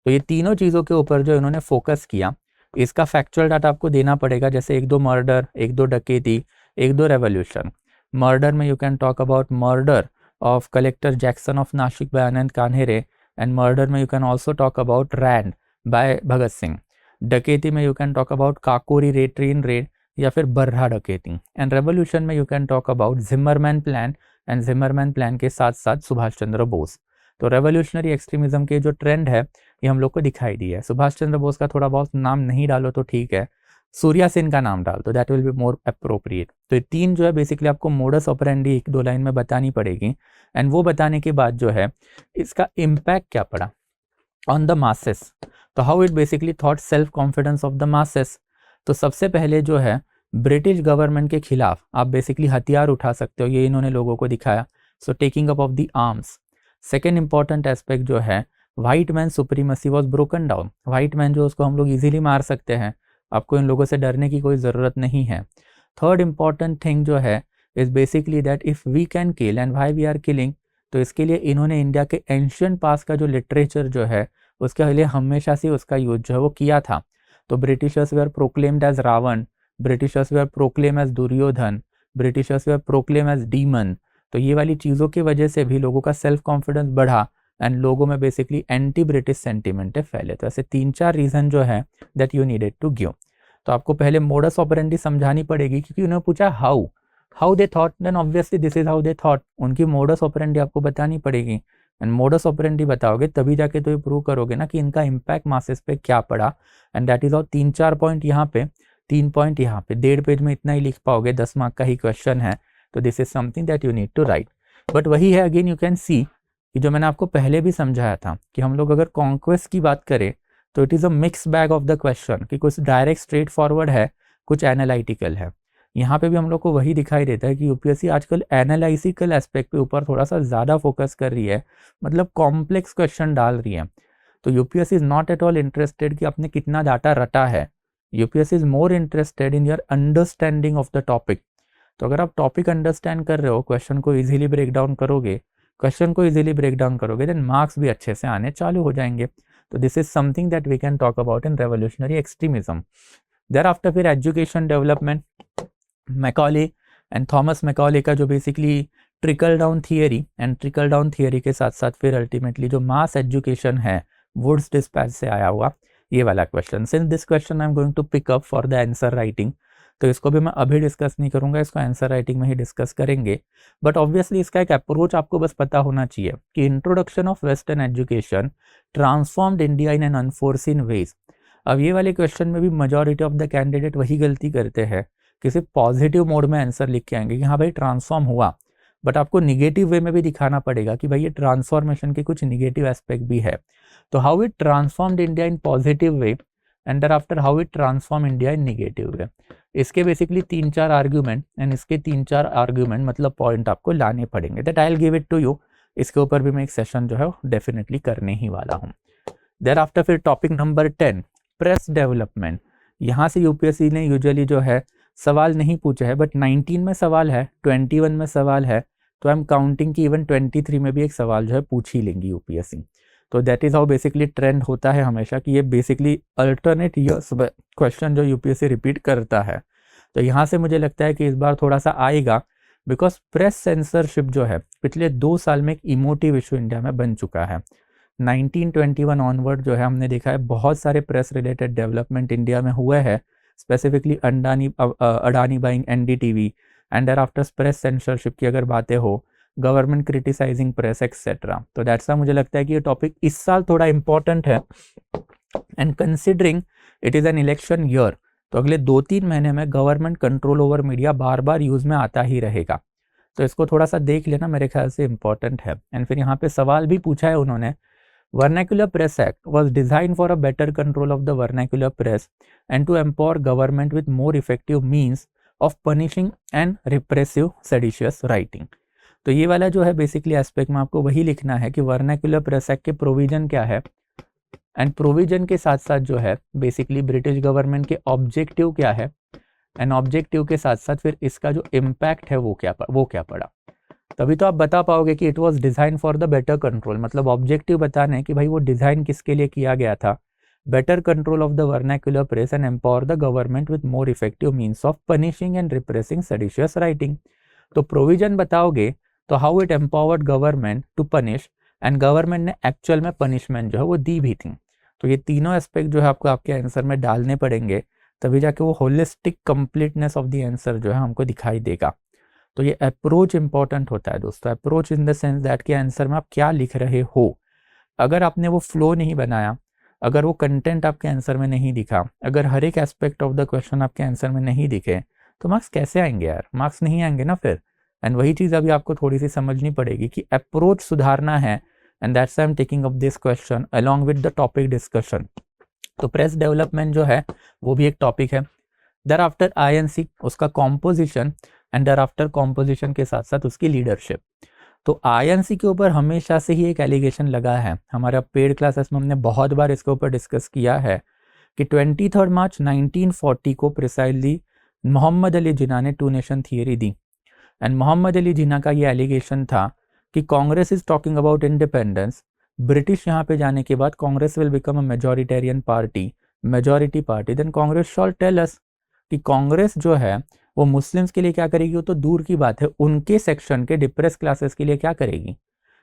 तो ये तीनों चीज़ों के ऊपर जो इन्होंने फोकस किया, इसका फैक्चुअल डाटा आपको देना पड़ेगा, जैसे 1-2 मर्डर, 1-2 डकैती, 1-2 रेवोल्यूशन। मर्डर में you can talk about murder of collector Jackson of Nashik by Anand Kanhere, and murder में you can also talk about Rand by Bhagat Singh. डकैती में you can talk about Kakori raid, train raid, या फिर बर्रा डकैती। एंड रेवोल्यूशन में you can talk about Zimmerman plan, and Zimmerman plan के साथ साथ सुभाष चंद्र बोस। तो रेवोल्यूशनरी एक्सट्रीमिज्म के जो ट्रेंड है ये हम लोग को दिखाई दी है। सुभाष चंद्र बोस का थोड़ा बहुत नाम नहीं डालो तो ठीक है, सूर्या सेन का नाम डाल दो, that will be more appropriate. तो ये तीन जो है बेसिकली आपको मोडस ऑपरेंडी 1-2 लाइन में बतानी पड़ेगी, एंड वो बताने के बाद जो है इसका इम्पैक्ट क्या पड़ा ऑन द मासेस। तो how it basically thought self confidence of the masses. तो सबसे पहले जो है ब्रिटिश गवर्नमेंट के खिलाफ आप बेसिकली हथियार उठा सकते हो, ये इन्होंने लोगों को दिखाया। So taking up of the arms. Second important aspect जो है white man supremacy was broken down. White man जो उसको हम लोग इजीली मार सकते हैं, आपको इन लोगों से डरने की कोई ज़रूरत नहीं है। थर्ड इंपॉर्टेंट थिंग जो है is basically that if we can kill and why we are killing. तो इसके लिए इन्होंने इंडिया के एंशियंट पास्ट का जो लिटरेचर जो है उसके लिए हमेशा से उसका यूज जो है वो किया था। तो Britishers were proclaimed as Ravan, Britishers were proclaim as Duryodhan, Britishers were proclaim as demon. तो ये वाली चीज़ों की वजह से भी लोगों का सेल्फ कॉन्फिडेंस बढ़ा, एंड लोगों में बेसिकली एंटी ब्रिटिश सेंटिमेंट फैले। तो ऐसे 3-4 रीज़न जो है that you needed to give. तो आपको पहले मोडस ऑपरेंडी समझानी पड़ेगी, क्योंकि उन्होंने पूछा how they thought, then obviously this is how they thought. उनकी मोडस ऑपरेंडी आपको बतानी पड़ेगी, एंड मोडस ऑपरेंडी बताओगे तभी जाके तो ये प्रूव करोगे ना कि इनका इम्पैक्ट मासेस पे क्या पड़ा। And that is all. 3-4 point यहाँ पे, 3 पॉइंट यहाँ पे, 1.5 पेज में इतना ही लिख पाओगे, 10 मार्क का ही क्वेश्चन है। तो this is something that you need to write. But वही है, अगेन यू कैन सी कि जो मैंने आपको पहले भी समझाया था कि हम लोग अगर कॉन्क्वेस्ट की बात करें तो it is a mix bag of the question, कि कुछ डायरेक्ट स्ट्रेट फॉरवर्ड है, कुछ एनालिटिकल है। यहाँ पे भी हम लोग को वही दिखाई देता है कि यूपीएससी आजकल एनालिटिकल एस्पेक्ट पे ऊपर थोड़ा सा ज़्यादा फोकस कर रही है, मतलब कॉम्प्लेक्स क्वेश्चन डाल रही है। तो UPSC is not at all interested कि आपने कितना डाटा रटा है, UPSC is more interested in your understanding of the topic. तो अगर आप टॉपिक अंडरस्टैंड कर रहे हो, क्वेश्चन को ईजिली ब्रेक डाउन करोगे, देन मार्क्स भी अच्छे से आने चालू हो जाएंगे। तो this is something that we can talk about in revolutionary extremism. There after फिर education development, Macaulay and Thomas Macaulay का जो basically trickle down theory, and trickle down theory के साथ साथ फिर अल्टीमेटली जो मास एजुकेशन है वुड्स डिस्पैच से आया हुआ ये वाला question. Since this question I am going to pick up for the answer writing, तो इसको भी मैं अभी डिस्कस नहीं करूंगा, इसको आंसर राइटिंग में ही डिस्कस करेंगे। बट ऑब्वियसली इसका एक अप्रोच आपको बस पता होना चाहिए कि introduction of western education transformed India in an unforeseen ways. अब ये वाले क्वेश्चन में भी मेजॉरिटी ऑफ द कैंडिडेट वही गलती करते हैं कि सिर्फ पॉजिटिव मोड में आंसर लिख के आएंगे कि हाँ भाई ट्रांसफॉर्म हुआ, बट आपको निगेटिव वे में भी दिखाना पड़ेगा कि भाई ये ट्रांसफॉर्मेशन के कुछ निगेटिव एस्पेक्ट भी है। तो how it transformed India in positive way, and there after how it transform India in negative way. इसके बेसिकली 3-4 आर्ग्यूमेंट, एंड इसके 3-4 आर्ग्यूमेंट मतलब पॉइंट आपको लाने पड़ेंगे, that I will give it to you. इसके ऊपर भी मैं एक सेशन जो है डेफिनेटली करने ही वाला हूँ। देयर आफ्टर फिर टॉपिक नंबर 10, प्रेस डेवलपमेंट। यहाँ से यूपीएससी ने यूजुअली जो है सवाल नहीं पूछा है, बट 19 में सवाल है, 21 में सवाल है, तो आई एम काउंटिंग कि इवन 23 में भी एक सवाल जो है पूछ ही लेंगी यूपीएससी। तो that is how basically trend होता है हमेशा कि ये बेसिकली अल्टरनेट ईयर्स क्वेश्चन जो यूपीएससी रिपीट करता है। तो यहाँ से मुझे लगता है कि इस बार थोड़ा सा आएगा, बिकॉज प्रेस सेंसरशिप जो है पिछले 2 साल में एक इमोटिव इशू इंडिया में बन चुका है। 1921 ऑनवर्ड जो है हमने देखा है बहुत सारे प्रेस रिलेटेड डेवलपमेंट इंडिया में हुए हैं, specifically Adani buying NDTV, and there after press censorship की अगर बातें हो, गवर्नमेंट क्रिटिसाइजिंग प्रेस एक्सेट्रा। तो दैट्स वाई मुझे लगता है कि ये टॉपिक इस साल थोड़ा इंपॉर्टेंट है, and considering it is an election year, तो अगले 2-3 महीने में गवर्नमेंट कंट्रोल ओवर मीडिया बार बार यूज़ में आता ही रहेगा। तो इसको थोड़ा सा देख लेना, मेरे ख्याल से इंपॉर्टेंट है। एंड फिर यहाँ पे सवाल भी पूछा है उन्होंने, Vernacular Press Act was design for a better control of the vernacular press and to empower government with more effective means of punishing and repressive seditious writing. तो ये वाला जो है बेसिकली एस्पेक्ट में आपको वही लिखना है कि वर्नाक्युलर प्रेस एक्ट के प्रोविजन क्या है, एंड प्रोविजन के साथ साथ जो है बेसिकली ब्रिटिश गवर्नमेंट के ऑब्जेक्टिव क्या है, एंड ऑब्जेक्टिव के साथ साथ फिर इसका जो इम्पैक्ट है वो क्या पड़ा। तभी तो आप बता पाओगे कि it was design for the better control, मतलब ऑब्जेक्टिव बताना है कि भाई वो डिज़ाइन किसके लिए किया गया था, better control of the vernacular press and empower the government with more effective means of punishing and repressing seditious writing. तो प्रोविजन बताओगे तो how it empowered government to punish, and government ने एक्चुअल में पनिशमेंट जो है वो दी भी थी। तो ये तीनों एस्पेक्ट जो है आपको आपके आंसर में डालने पड़ेंगे, तभी जाके वो holistic completeness of the answer जो है हमको दिखाई देगा। तो ये अप्रोच इंपॉर्टेंट होता है दोस्तों, approach in the sense that के आंसर में आप क्या लिख रहे हो। अगर आपने वो फ्लो नहीं बनाया, अगर वो कंटेंट आपके आंसर में नहीं दिखा, अगर हर एक एस्पेक्ट ऑफ द क्वेश्चन आपके आंसर में नहीं दिखे, तो मार्क्स कैसे आएंगे यार, मार्क्स नहीं आएंगे ना फिर। एंड वही चीज़ अभी आपको थोड़ी सी समझनी पड़ेगी कि अप्रोच सुधारना है, and that's I am taking up this question along with the topic discussion. तो प्रेस डेवलपमेंट जो है वो भी एक टॉपिक है। देयर आफ्टर आईएनसी, उसका composition, and there after composition के साथ साथ उसकी लीडरशिप। तो आईएनसी के ऊपर हमेशा से ही एक एलिगेशन लगा है, हमारा पेड क्लासेस में हमने बहुत बार इसके ऊपर डिस्कस किया है कि 23 मार्च 1940 को प्रिसाइजली मोहम्मद अली जिन्ना ने टू नेशन थियरी दी। एंड मोहम्मद अली जिन्ना का ये एलिगेशन था कि Congress is talking about independence, British यहाँ पे जाने के बाद Congress will become a majoritarian party, majority party, then Congress shall tell us कि कांग्रेस जो है वो मुस्लिम्स के लिए क्या करेगी, वो तो दूर की बात है, उनके सेक्शन के डिप्रेस क्लासेस के लिए क्या करेगी।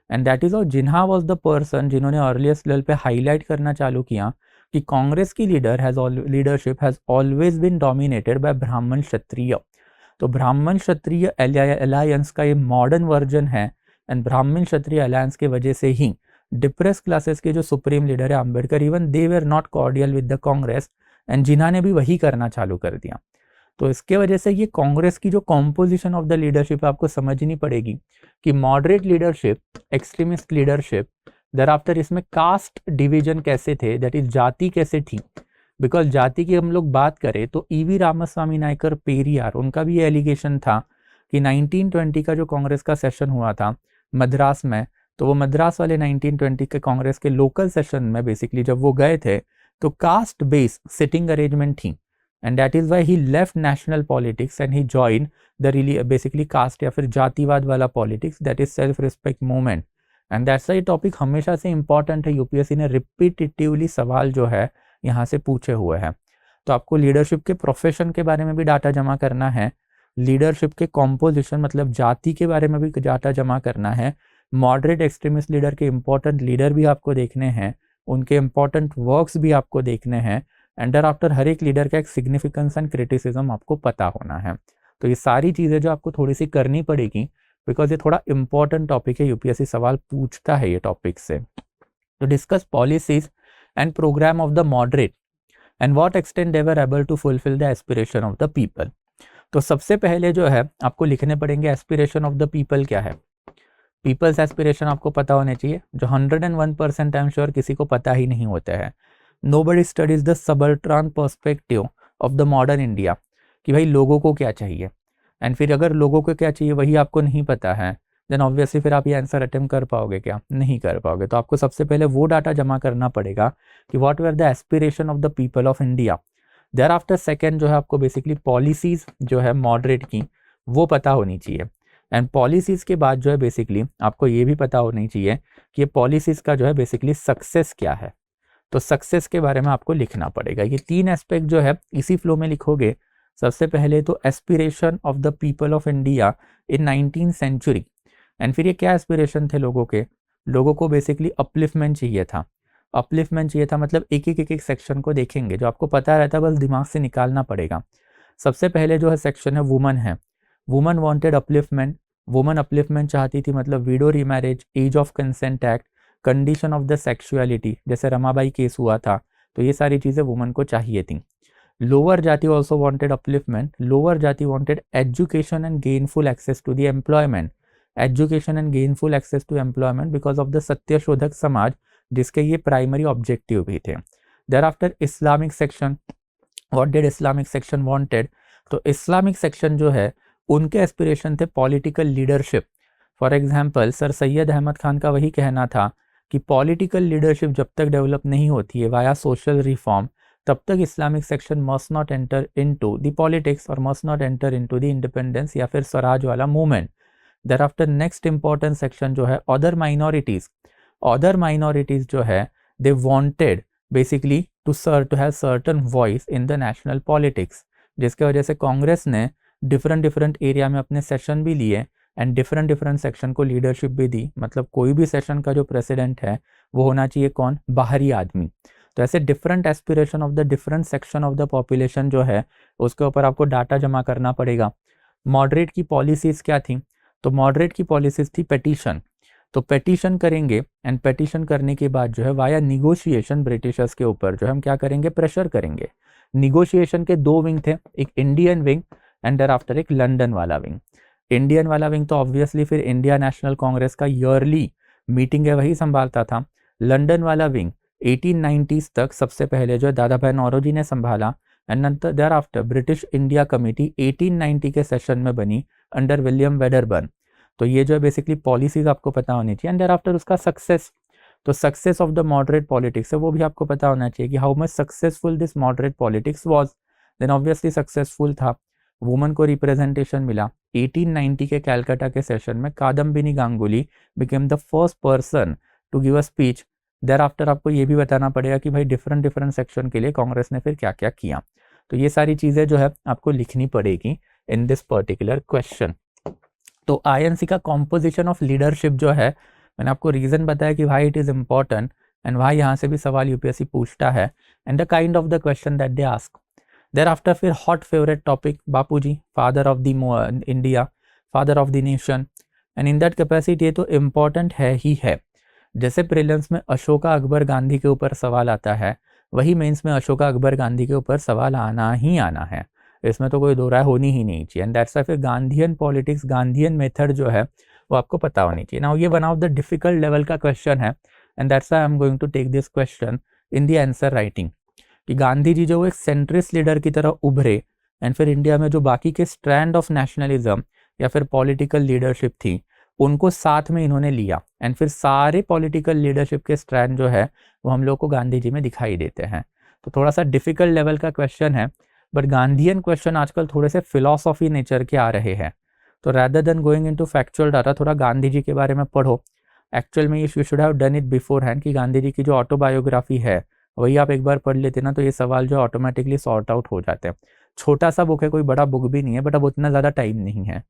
एंड दैट इज ऑल जिन्हा वॉज द पर्सन जिन्होंने अर्लिएस्ट लेवल पे हाईलाइट करना चालू किया कि कांग्रेस की leadership has always been dominated by ब्राह्मण क्षत्रिय। तो ब्राह्मण क्षत्रिय अलायंस का ये मॉडर्न वर्जन है, एंड ब्राह्मण क्षत्रिय अलायंस की वजह से ही डिप्रेस क्लासेस के जो सुप्रीम लीडर है Ambedkar, even they were not cordial with the Congress, and जिन्हा ने भी वही करना चालू कर दिया। तो इसके वजह से ये कांग्रेस की जो कॉम्पोजिशन ऑफ द लीडरशिप आपको समझनी पड़ेगी कि moderate leadership, extremist leadership, thereafter इसमें कास्ट डिवीजन कैसे थे, दैट इज जाति कैसे थी। बिकॉज जाति की हम लोग बात करें तो ईवी रामास्वामी नायकर पेरियार, उनका भी ये एलिगेशन था कि 1920 का जो कांग्रेस का सेशन हुआ था मद्रास में, तो वो मद्रास वाले 1920 के कांग्रेस के लोकल सेशन में बेसिकली जब वो गए थे तो कास्ट बेस्ड सिटिंग अरेंजमेंट थी, and that is why he left national politics and he join the basically caste या फिर जातिवाद वाला politics, that is self respect movement. And that's ये टॉपिक हमेशा से इंपॉर्टेंट है, यूपीएससी ने रिपीटेटिवली सवाल जो है यहाँ से पूछे हुए हैं। तो आपको लीडरशिप के प्रोफेशन के बारे में भी डाटा जमा करना है, लीडरशिप के कॉम्पोजिशन मतलब जाति के बारे में भी डाटा जमा करना है, मॉडरेट एक्सट्रीमिस्ट लीडर के इंपॉर्टेंट लीडर भी आपको देखने हैं, उनके इंपॉर्टेंट वर्क्स भी आपको देखने हैं, एंड आफ्टर हर एक लीडर का एक सिग्निफिकेंस एंड क्रिटिसिज्म आपको पता होना है। तो ये सारी चीज़ें जो आपको थोड़ी सी करनी पड़ेगी, बिकॉज ये थोड़ा इंपॉर्टेंट टॉपिक है, यूपीएससी सवाल पूछता है ये टॉपिक से। तो discuss policies and program of the moderate and what extent they were able to fulfil the aspiration of the people. तो सबसे पहले जो है आपको लिखने पड़ेंगे एस्पिरेशन ऑफ द पीपल क्या है। पीपल्स एस्पिरेशन आपको पता होने चाहिए, जो 101% आई एम श्योर किसी को पता ही नहीं होता है। Nobody studies the subaltern perspective of the modern India, कि भाई लोगों को क्या चाहिए, एंड फिर अगर लोगों को क्या चाहिए वही आपको नहीं पता है, देन ऑब्वियसली फिर आप ये आंसर अटेम्प्ट कर पाओगे क्या, नहीं कर पाओगे। तो आपको सबसे पहले वो डाटा जमा करना पड़ेगा कि what were the aspiration of the people of India. Thereafter second जो है आपको बेसिकली पॉलिसीज जो है मॉडरेट की वो पता होनी चाहिए, एंड पॉलिसीज के बाद जो है बेसिकली आपको ये भी पता होनी चाहिए कि ये पॉलिसीज का जो है बेसिकली सक्सेस क्या है। तो सक्सेस के बारे में आपको लिखना पड़ेगा। ये तीन एस्पेक्ट जो है इसी फ्लो में लिखोगे। सबसे पहले तो aspiration of the people of India in 19th century, and फिर ये क्या एस्पिरेशन थे लोगों के, लोगों को बेसिकली अपलिफ्टमेंट चाहिए था। अपलिफ्टमेंट चाहिए था मतलब एक सेक्शन को देखेंगे, जो आपको पता रहता बस दिमाग से निकालना पड़ेगा। सबसे पहले जो है सेक्शन है वुमन है, woman wanted upliftment, woman upliftment चाहती थी, मतलब widow remarriage, age of consent act, condition of the sexuality, जैसे रमाबाई केस हुआ था, तो ये सारी चीज़ें वुमन को चाहिए थी। लोअर जाति ऑल्सो वांटेड अपलिफ्टमेंट, लोअर जाति wanted education and gainful access to the employment, education and gainful access to employment because of the Satyashodhak Samaj, जिसके ये प्राइमरी ऑब्जेक्टिव भी थे। Thereafter Islamic section, what did Islamic section wanted, तो Islamic section जो है उनके aspiration थे political leadership. For example Sir Syed Ahmed Khan का वही कहना था कि पॉलिटिकल लीडरशिप जब तक डेवलप नहीं होती है वाया सोशल रिफॉर्म, तब तक Islamic section must not enter into the politics और must not enter into the independence या फिर स्वराज वाला movement. There after next important section जो है अदर माइनॉरिटीज जो है they wanted basically to have certain voice in the national politics, जिसके वजह से कांग्रेस ने डिफरेंट एरिया में अपने सेशन भी लिए एंड डिफरेंट सेक्शन को लीडरशिप भी दी। मतलब कोई भी सेशन का जो प्रेसिडेंट है वो होना चाहिए कौन, बाहरी आदमी। तो ऐसे different aspiration of the different section of the population जो है उसके ऊपर आपको डाटा जमा करना पड़ेगा। मॉडरेट की पॉलिसीज क्या थी, तो मॉडरेट की पॉलिसीज थी पेटिशन। तो पेटिशन करेंगे एंड पेटिशन करने के बाद जो है वाया निगोशिएशन ब्रिटिशर्स के ऊपर जो है हम क्या करेंगे, प्रेशर करेंगे। निगोशिएशन के दो विंग थे, एक Indian wing and there after एक लंदन वाला विंग। इंडियन वाला विंग तो ऑब्वियसली फिर इंडिया नेशनल कांग्रेस का ईयरली मीटिंग है वही संभालता था। लंदन वाला विंग 1890s तक सबसे पहले जो है दादा भाई नौरोजी ने संभाला and there after British India committee 1890 के सेशन में बनी अंडर विलियम वेडरबर्न। तो ये जो है बेसिकली पॉलिसीज आपको पता होनी चाहिए एंड देयर आफ्टर उसका सक्सेस। तो success of the moderate politics है वो भी आपको पता होना चाहिए कि how much successful this moderate politics was. Then obviously successful था, वुमन को रिप्रेजेंटेशन मिला। 1890 के कैलकाटा के सेशन में Kadambini Ganguly became the first person to give a speech. Thereafter आपको ये भी बताना पड़ेगा कि भाई डिफरेंट सेक्शन के लिए कांग्रेस ने फिर क्या क्या किया। तो ये सारी चीज़ें जो है आपको लिखनी पड़ेगी इन दिस पर्टिकुलर क्वेश्चन। तो आईएनसी का कॉम्पोजिशन ऑफ लीडरशिप जो है मैंने आपको रीज़न बताया कि why it is important and why यहाँ से भी सवाल यूपीएससी पूछता है and the kind of the question that they ask. There after फिर hot favourite topic Bapuji, father of the India, father of the nation and in that capacity ये तो important है ही है। जैसे प्रीलिम्स में अशोका अकबर गांधी के ऊपर सवाल आता है वही मेंस में अशोका अकबर गांधी के ऊपर सवाल आना ही आना है, इसमें तो कोई दो राय होनी ही नहीं चाहिए। एंड दैट्स वाई फिर गांधीयन पॉलिटिक्स, गांधीयन मेथड जो है वो आपको पता होनी चाहिए। नाउ ये one of the difficult level का क्वेश्चन है and that's why I am going to take this question in the answer writing कि गांधी जी जो एक सेंट्रिस्ट लीडर की तरह उभरे एंड फिर इंडिया में जो बाकी के स्ट्रैंड ऑफ नेशनलिज्म या फिर पॉलिटिकल लीडरशिप थी उनको साथ में इन्होंने लिया एंड फिर सारे पॉलिटिकल लीडरशिप के स्ट्रैंड जो है वो हम लोग को गांधी जी में दिखाई देते हैं। तो थोड़ा सा डिफिकल्ट लेवल का क्वेश्चन है, बट गांधीयन क्वेश्चन आजकल थोड़े से फिलॉसफी नेचर के आ रहे हैं। तो rather than going into factual data थोड़ा गांधी जी के बारे में पढ़ो। एक्चुअल में you should have done it before hand कि गांधी जी की जो ऑटोबायोग्राफी है वही आप एक बार पढ़ लेते ना तो ये सवाल जो ऑटोमेटिकली सॉर्ट आउट हो जाते हैं। छोटा सा बुक है, कोई बड़ा बुक भी नहीं है, बट अब उतना ज़्यादा टाइम नहीं है।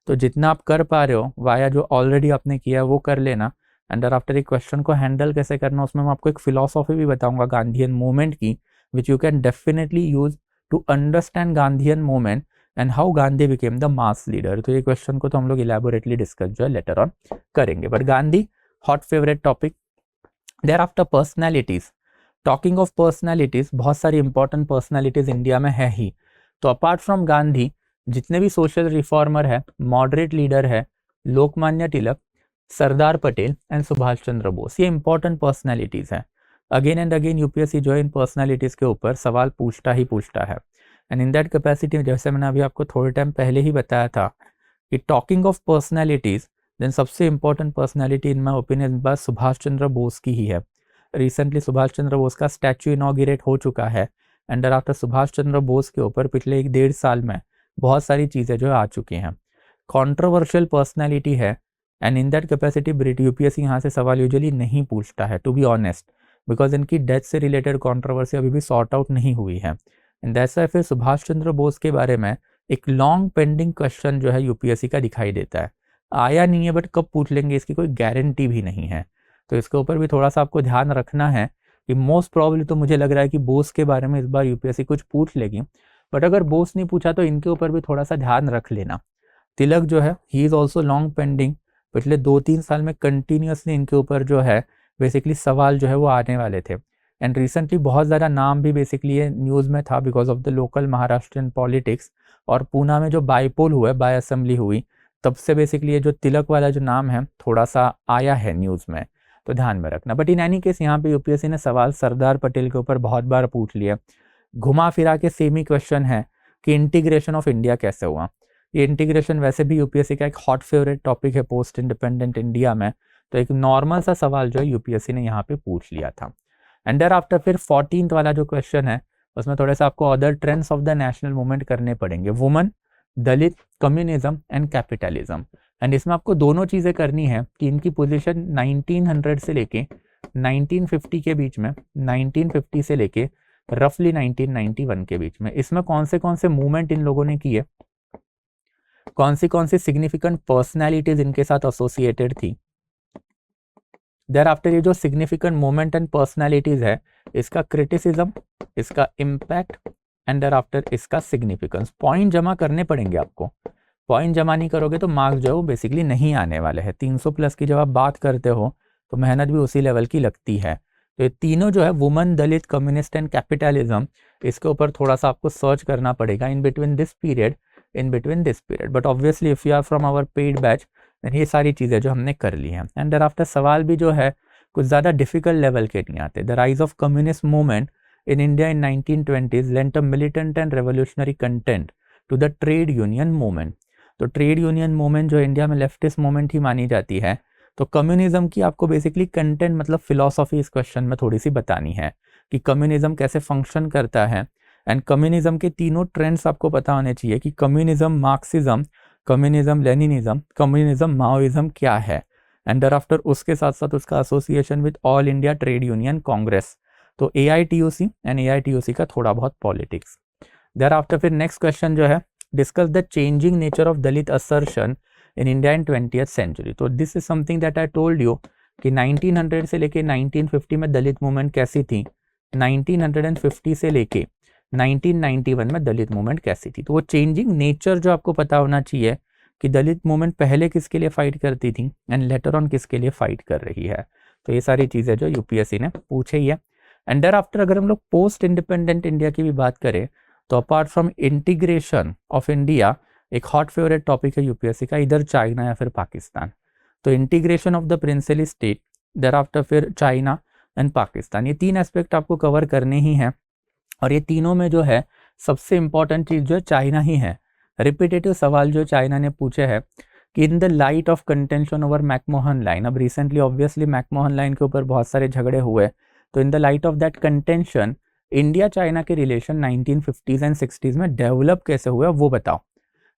तो जितना आप कर पा रहे हो वाया जो ऑलरेडी आपने किया है वो कर लेना एंड आफ्टर एक क्वेश्चन को हैंडल कैसे करना उसमें मैं आपको एक फिलॉसफी भी बताऊंगा गांधीयन मूवमेंट की which you can definitely use to understand Gandhian movement and how Gandhi became the mass leader. तो ये क्वेश्चन को तो हम लोग इलेबोरेटली डिस्कस जो है लेटर ऑन करेंगे। But Gandhi hot favourite topic. Thereafter personalities, talking of personalities, बहुत सारी इंपॉर्टेंट पर्सनैलिटीज इंडिया में है ही। तो अपार्ट फ्रॉम गांधी जितने भी सोशल रिफॉर्मर है, मॉडरेट लीडर है, लोकमान्य तिलक, सरदार पटेल एंड सुभाष चंद्र बोस, ये इंपॉर्टेंट पर्सनैलिटीज हैं। अगेन एंड अगेन यूपीएससी जो है इन पर्सनैलिटीज के ऊपर सवाल पूछता ही पूछता है एंड इन दैट कैपेसिटी जैसे मैंने अभी आपको थोड़े टाइम पहले ही बताया था कि टॉकिंग ऑफ पर्सनैलिटीज देन सबसे important personality in my opinion बस सुभाष चंद्र बोस की ही है। रिसेंटली सुभाष चंद्र बोस का स्टैचू इनॉग्रेट हो चुका है एंड आफ्टर सुभाष चंद्र बोस के ऊपर पिछले 1-1.5 साल में बहुत सारी चीज़ें जो आ चुकी हैं। कॉन्ट्रोवर्शियल पर्सनैलिटी है and in that capacity UPSC यहाँ से सवाल यूजुअली नहीं पूछता है टू बी ऑनेस्ट, बिकॉज इनकी डेथ से रिलेटेड कॉन्ट्रोवर्सी अभी भी सॉर्ट आउट नहीं हुई है। एंड दैट्स व्हाई फिर सुभाष चंद्र बोस के बारे में एक लॉन्ग पेंडिंग क्वेश्चन जो है यूपीएससी का दिखाई देता है। आया नहीं है बट कब पूछ लेंगे इसकी कोई गारंटी भी नहीं है। तो इसके ऊपर भी थोड़ा सा आपको ध्यान रखना है कि मोस्ट प्रॉब्ली तो मुझे लग रहा है कि बोस के बारे में इस बार यूपीएससी कुछ पूछ लेगी, बट अगर बोस नहीं पूछा तो इनके ऊपर भी थोड़ा सा ध्यान रख लेना। तिलक जो है he is also long pending, पिछले 2-3 साल में कंटिन्यूसली इनके ऊपर जो है बेसिकली सवाल जो है वो आने वाले थे एंड रिसेंटली बहुत ज़्यादा नाम भी बेसिकली ये न्यूज़ में था because of the local Maharashtrian politics. और पूना में जो बाईपोल हुआ है, बाय असेंबली हुई, तब से बेसिकली ये जो तिलक वाला जो नाम है थोड़ा सा आया है न्यूज़ में, तो ध्यान में रखना। बट इन एनी केस यहाँ पे यूपीएससी ने सवाल सरदार पटेल के ऊपर बहुत बार पूछ लिया। घुमा फिरा के सेम ही क्वेश्चन है कि इंटीग्रेशन ऑफ इंडिया कैसे हुआ। ये इंटीग्रेशन वैसे भी यूपीएससी का एक हॉट फेवरेट टॉपिक है पोस्ट इंडिपेंडेंट इंडिया में, तो एक नॉर्मल सा सवाल जो है यूपीएससी ने यहाँ पे पूछ लिया था। एंड देयर आफ्टर फिर 14th वाला जो क्वेश्चन है उसमें थोड़े सा आपको other trends of the national movement करने पड़ेंगे। Woman, Dalit, communism and capitalism, and इसमें आपको दोनों चीज़ें करनी है कि इनकी पोजीशन 1900 से लेके 1950 के बीच में, 1950 से लेके रफली 1991 के बीच में, इसमें कौन से मूवमेंट इन लोगों ने किए, कौन सी सिग्निफिकेंट पर्सनैलिटीज इनके साथ एसोसिएटेड थी। देयर आफ्टर ये जो सिग्निफिकेंट मूवमेंट एंड पर्सनैलिटीज है, इसका क्रिटिसिज्म, इसका इम्पैक्ट एंड देयर आफ्टर इसका सिग्निफिकेंस, पॉइंट जमा करने पड़ेंगे आपको। पॉइंट जमा नहीं करोगे तो मार्क्स जो है वो बेसिकली नहीं आने वाले हैं। 300 प्लस की जब आप बात करते हो तो मेहनत भी उसी लेवल की लगती है। तो ये तीनों जो है woman, Dalit, communist and capitalism, इसके ऊपर थोड़ा सा आपको सर्च करना पड़ेगा in between this period, but obviously if you are from our paid batch, ये सारी चीज़ें जो हमने कर ली हैं। एंड देयर आफ्टर सवाल भी जो है कुछ ज़्यादा डिफिकल्ट लेवल के नहीं आते। The rise of communist movement in India in 1920s lent a militant and revolutionary content to the trade union movement. तो ट्रेड यूनियन मूवमेंट जो इंडिया में लेफ्टिस्ट मूवमेंट ही मानी जाती है, तो कम्युनिज्म की आपको बेसिकली कंटेंट मतलब फिलॉसफी इस क्वेश्चन में थोड़ी सी बतानी है कि कम्युनिज्म कैसे फंक्शन करता है। एंड कम्युनिज्म के तीनों ट्रेंड्स आपको पता होने चाहिए कि communism Marxism, communism Leninism, communism Maoism क्या है। एंड देयर आफ्टर उसके साथ साथ उसका association with All India Trade Union Congress, तो AITUC एंड AITUC का थोड़ा बहुत पॉलिटिक्स। देयर आफ्टर फिर नेक्स्ट क्वेश्चन जो है, discuss the changing nature of Dalit assertion in India in 20th century. तो this is something that I told you कि 1900 से लेके 1950 में दलित मूवमेंट कैसी थी, 1950 से लेके 1991 में दलित मूवमेंट कैसी थी। तो वो चेंजिंग नेचर जो आपको पता होना चाहिए कि दलित मूवमेंट पहले किसके लिए फाइट करती थी एंड लेटर ऑन किसके लिए फाइट कर रही है। तो ये सारी चीज़ें जो UPSC ने पूछी ही है। एंड देयर आफ्टर अगर हम लोग पोस्ट इंडिपेंडेंट इंडिया की भी बात करें तो apart from integration of India, एक हॉट फेवरेट टॉपिक है UPSC का, इधर चाइना या फिर पाकिस्तान। तो integration of the princely state, there after फिर चाइना एंड पाकिस्तान, ये तीन एस्पेक्ट आपको कवर करने ही हैं। और ये तीनों में जो है सबसे इंपॉर्टेंट चीज़ जो है चाइना ही है। रिपीटेटिव सवाल जो चाइना ने पूछे हैं कि in the light of contention over McMahon line, अब रिसेंटली ऑब्वियसली मैकमोहन लाइन के ऊपर बहुत सारे झगड़े हुए, तो in the light of that contention India China के रिलेशन 1950s एंड 60s में डेवलप कैसे हुआ वो बताओ।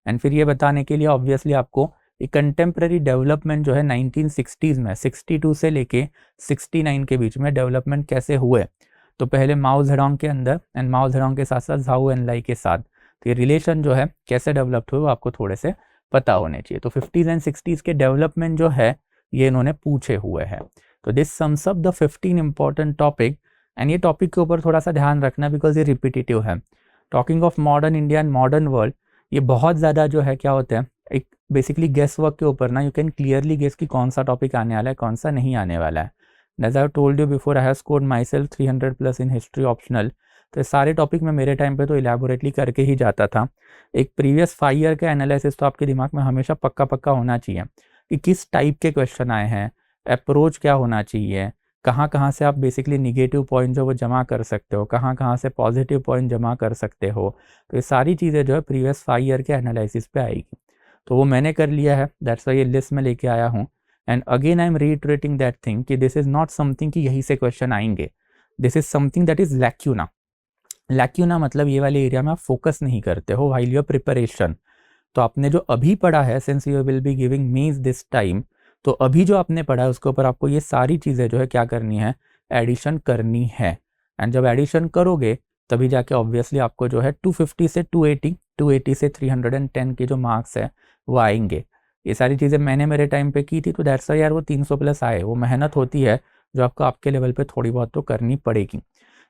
एंड फिर ये बताने के लिए ऑब्वियसली आपको एक कंटेम्प्रेरी डेवलपमेंट जो है 1960s में 62 से लेके 69 के बीच में डेवलपमेंट कैसे हुए, तो पहले माओ जेडोंग के अंदर एंड माओ जेडोंग के साथ साथ झाओ एनलाई के साथ, तो ये रिलेशन जो है कैसे डेवलप्ड हुए वो आपको थोड़े से पता होने चाहिए। तो 50s एंड 60s के डेवलपमेंट जो है ये इन्होंने पूछे हुए हैं। तो this sums up the 15 important topic. And ये टॉपिक के ऊपर थोड़ा सा ध्यान रखना बिकॉज ये रिपीटेटिव है। Talking of modern India and modern world, ये बहुत ज़्यादा जो है क्या होता है, एक बेसिकली गेस वर्क के ऊपर ना, यू कैन क्लियरली गेस कि कौन सा टॉपिक आने वाला है कौन सा नहीं आने वाला है। As I told you before, I have scored myself 300+ in history optional. तो सारे टॉपिक में मेरे टाइम पे तो इलेबोरेटली करके ही जाता था। एक प्रीवियस 5 ईयर का एनालिसिस तो आपके दिमाग में हमेशा पक्का होना चाहिए कि किस टाइप के क्वेश्चन आए हैं, अप्रोच क्या होना चाहिए, कहाँ से आप बेसिकली निगेटिव पॉइंट जो वो जमा कर सकते हो, कहाँ से पॉजिटिव पॉइंट जमा कर सकते हो। तो ये सारी चीज़ें जो है प्रीवियस 5 ईयर के एनालिसिस पे आएगी। तो वो मैंने कर लिया है, दैट्स वाई ये लिस्ट में लेके आया हूँ। And again I am reiterating that thing कि दिस इज़ नॉट समथिंग कि यहीं से क्वेश्चन आएंगे, this is something that is lacuna. Lacuna मतलब ये वाले एरिया में आप फोकस नहीं करते हो व्हाइल योर प्रिपरेशन। तो आपने जो अभी पढ़ा है, since you will be giving मीज दिस टाइम, तो अभी जो आपने पढ़ा है उसके ऊपर आपको ये सारी चीज़ें जो है क्या करनी है, एडिशन करनी है। एंड जब एडिशन करोगे तभी जाके ऑब्वियसली आपको जो है 250 से 280, 280 से 310 के जो मार्क्स है वो आएंगे। ये सारी चीज़ें मैंने मेरे टाइम पे की थी, तो दैट्स वाई यार वो 300+ आए। वो मेहनत होती है जो आपको आपके लेवल पे थोड़ी बहुत तो करनी पड़ेगी।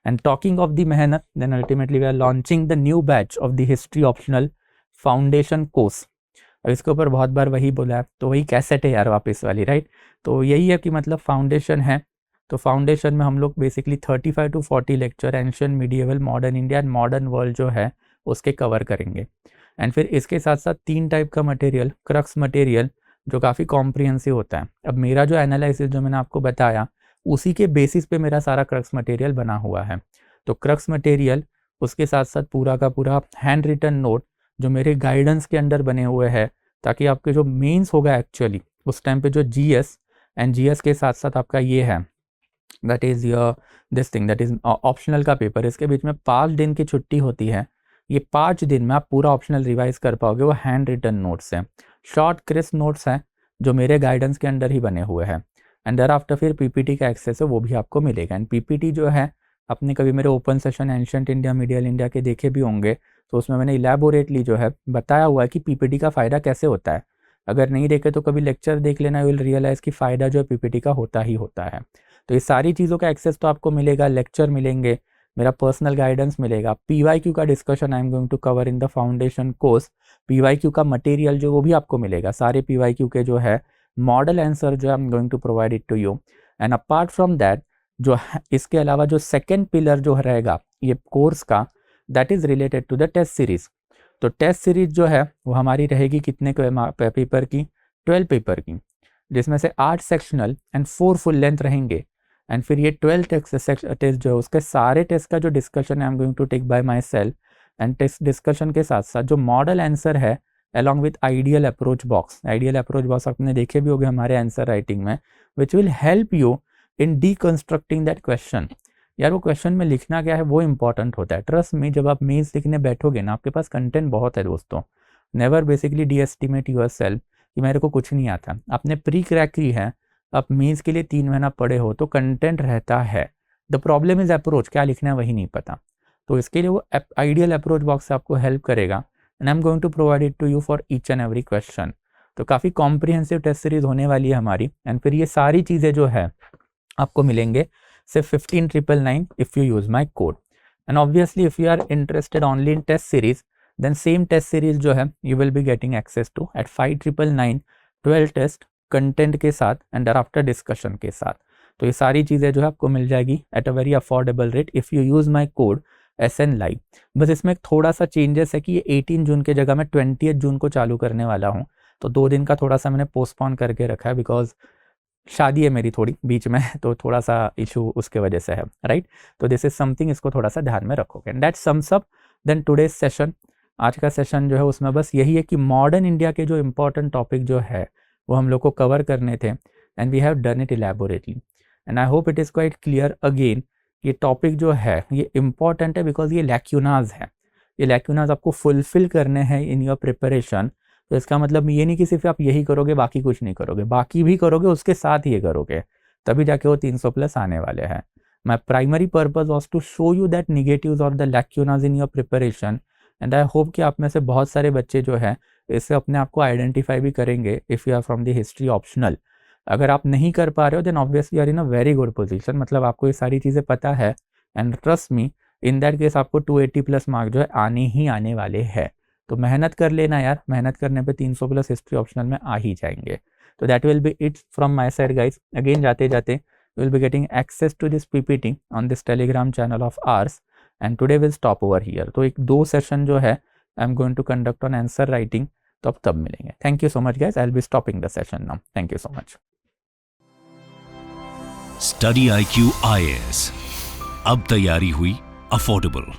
एंड टॉकिंग ऑफ द मेहनत, then ultimately we are launching the new batch of the history optional foundation course. अब इसके ऊपर बहुत बार वही बोला है, तो वही कैसेट है यार वापस वाली, राइट। तो यही है कि मतलब फाउंडेशन है, तो फाउंडेशन में हम लोग basically 35 to 40 lecture ancient, medieval, modern India and modern world जो है उसके कवर करेंगे। एंड फिर इसके साथ साथ 3 टाइप का मटेरियल, क्रक्स मटेरियल जो काफ़ी कॉम्प्रिहेंसिव होता है। अब मेरा जो एनालिसिस जो मैंने आपको बताया उसी के बेसिस पे मेरा सारा क्रक्स मटेरियल बना हुआ है। तो क्रक्स मटेरियल, उसके साथ साथ पूरा का पूरा हैंड रिटन नोट जो मेरे गाइडेंस के अंडर बने हुए हैं, ताकि आपके जो मेंस होगा एक्चुअली उस टाइम पे जो जीएस एंड जीएस के साथ साथ आपका ये है that is your this thing that is optional का पेपर, इसके बीच में 5 दिन की छुट्टी होती है। ये 5 दिन में आप पूरा ऑप्शनल रिवाइज कर पाओगे वो हैंड रिटन नोट से। शॉर्ट क्रिस्प नोट्स हैं जो मेरे गाइडेंस के अंडर ही बने हुए हैं। एंड देयर आफ्टर फिर पीपीटी का एक्सेस है वो भी आपको मिलेगा। एंड पीपीटी जो है आपने कभी मेरे open session ancient India medial India के देखे भी होंगे, तो उसमें मैंने इलैबोरेटली जो है बताया हुआ है कि पीपीटी का फ़ायदा कैसे होता है। अगर नहीं देखे तो कभी लेक्चर देख लेना, यू विल रियलाइज़ कि फ़ायदा जो है पीपीटी का होता ही होता है। तो ये सारी चीज़ों का एक्सेस तो आपको मिलेगा, लेक्चर मिलेंगे, मेरा पर्सनल गाइडेंस मिलेगा, पीवाईक्यू का discussion I am going to cover in the foundation course, PYQ का मटेरियल जो वो भी आपको मिलेगा, सारे पीवाईक्यू के जो है मॉडल आंसर जो है I am going to provide it to you. And apart from that जो इसके अलावा जो सेकेंड पिलर जो रहेगा ये कोर्स का, that is related to the test series. तो टेस्ट सीरीज जो है वो हमारी रहेगी कितने पेपर की, 12 पेपर की, जिसमें से 8 सेक्शनल एंड 4 फुल लेंथ रहेंगे। एंड फिर ये 12 टेस्ट जो है उसके सारे टेस्ट का जो डिस्कशन है I am going to take by myself. And test discussion के साथ साथ जो मॉडल आंसर है along with ideal approach box, ideal approach box आपने देखे भी होंगे हमारे आंसर राइटिंग में, which will help you in deconstructing that question. यार वो क्वेश्चन में लिखना क्या है वो इंपॉर्टेंट होता है। ट्रस्ट में जब आप मेंस लिखने बैठोगे ना, आपके पास कंटेंट बहुत है दोस्तों। नेवर बेसिकली डी एस्टिमेट यूर सेल्फ कि मेरे को कुछ नहीं आता। आपने प्री क्रैक की है, आप मेंस के लिए 3 महीना पढ़े हो तो कंटेंट रहता है। द प्रॉब्लम इज अप्रोच, क्या लिखना है वही नहीं पता। तो इसके लिए वो आइडियल अप्रोच बॉक्स आपको हेल्प करेगा। And I am going to provide it to you for each and every question. तो काफ़ी कॉम्प्रिहेंसिव टेस्ट सीरीज होने वाली है हमारी। एंड फिर ये सारी चीज़ें जो है आपको मिलेंगे सिर्फ 15,999 if you use my code. And obviously if you are interested only in test series, then same test series जो है you will be getting access to at 5,999 12 test content के साथ एंड आफ्टर डिस्कशन के साथ। तो ये सारी चीज़ें जो है आपको मिल जाएगी at a very affordable rate if you use my code SN Live। बस इसमें थोड़ा सा चेंजेस है कि ये 18 जून के जगह मैं 20 जून को चालू करने वाला हूँ। तो 2 दिन का थोड़ा सा मैंने पोस्टपोन करके रखा है बिकॉज शादी है मेरी थोड़ी बीच में, तो थोड़ा सा इशू उसके वजह से है, राइट। तो दिस इज समथिंग, इसको थोड़ा सा ध्यान में रखोगे। And that sums up then today's session. आज का सेशन जो है उसमें बस यही है कि मॉडर्न इंडिया के जो इंपॉर्टेंट टॉपिक जो है वो हम लोग को कवर करने थे and we have done it elaborately. And I hope it is quite clear again, ये टॉपिक जो है ये इंपॉर्टेंट है बिकॉज ये लैक्यूनाज है। ये लैक्यूनाज आपको फुलफिल करने हैं इन योर प्रिपरेशन। तो इसका मतलब ये नहीं कि सिर्फ आप यही करोगे बाकी कुछ नहीं करोगे, बाकी भी करोगे उसके साथ ये करोगे, तभी जाके वो 300 प्लस आने वाले हैं। My primary purpose was to show you that negatives और the lacunas in your preparation. And I hope कि आप में से बहुत सारे बच्चे जो है इससे अपने आप को आइडेंटिफाई भी करेंगे if you are from the history optional. अगर आप नहीं कर पा रहे हो then obviously are in a very good position, मतलब आपको ये सारी चीज़ें पता है। And trust me in that case आपको 280 प्लस मार्क जो है आने ही आने वाले हैं। तो मेहनत कर लेना यार, मेहनत करने पे 300 प्लस हिस्ट्री ऑप्शनल में आ ही जाएंगे। तो that will be it from my side guys. Again जाते जाते you will be getting access to this PPT on this Telegram channel of ours and today will stop over here. तो एक 2 session जो है I am going to conduct on answer writing, तो अब तब मिलेंगे। Thank you so much guys, I will be stopping the session now. Thank you so much. Study IQ IAS, अब तैयारी हुई अफोर्डेबल।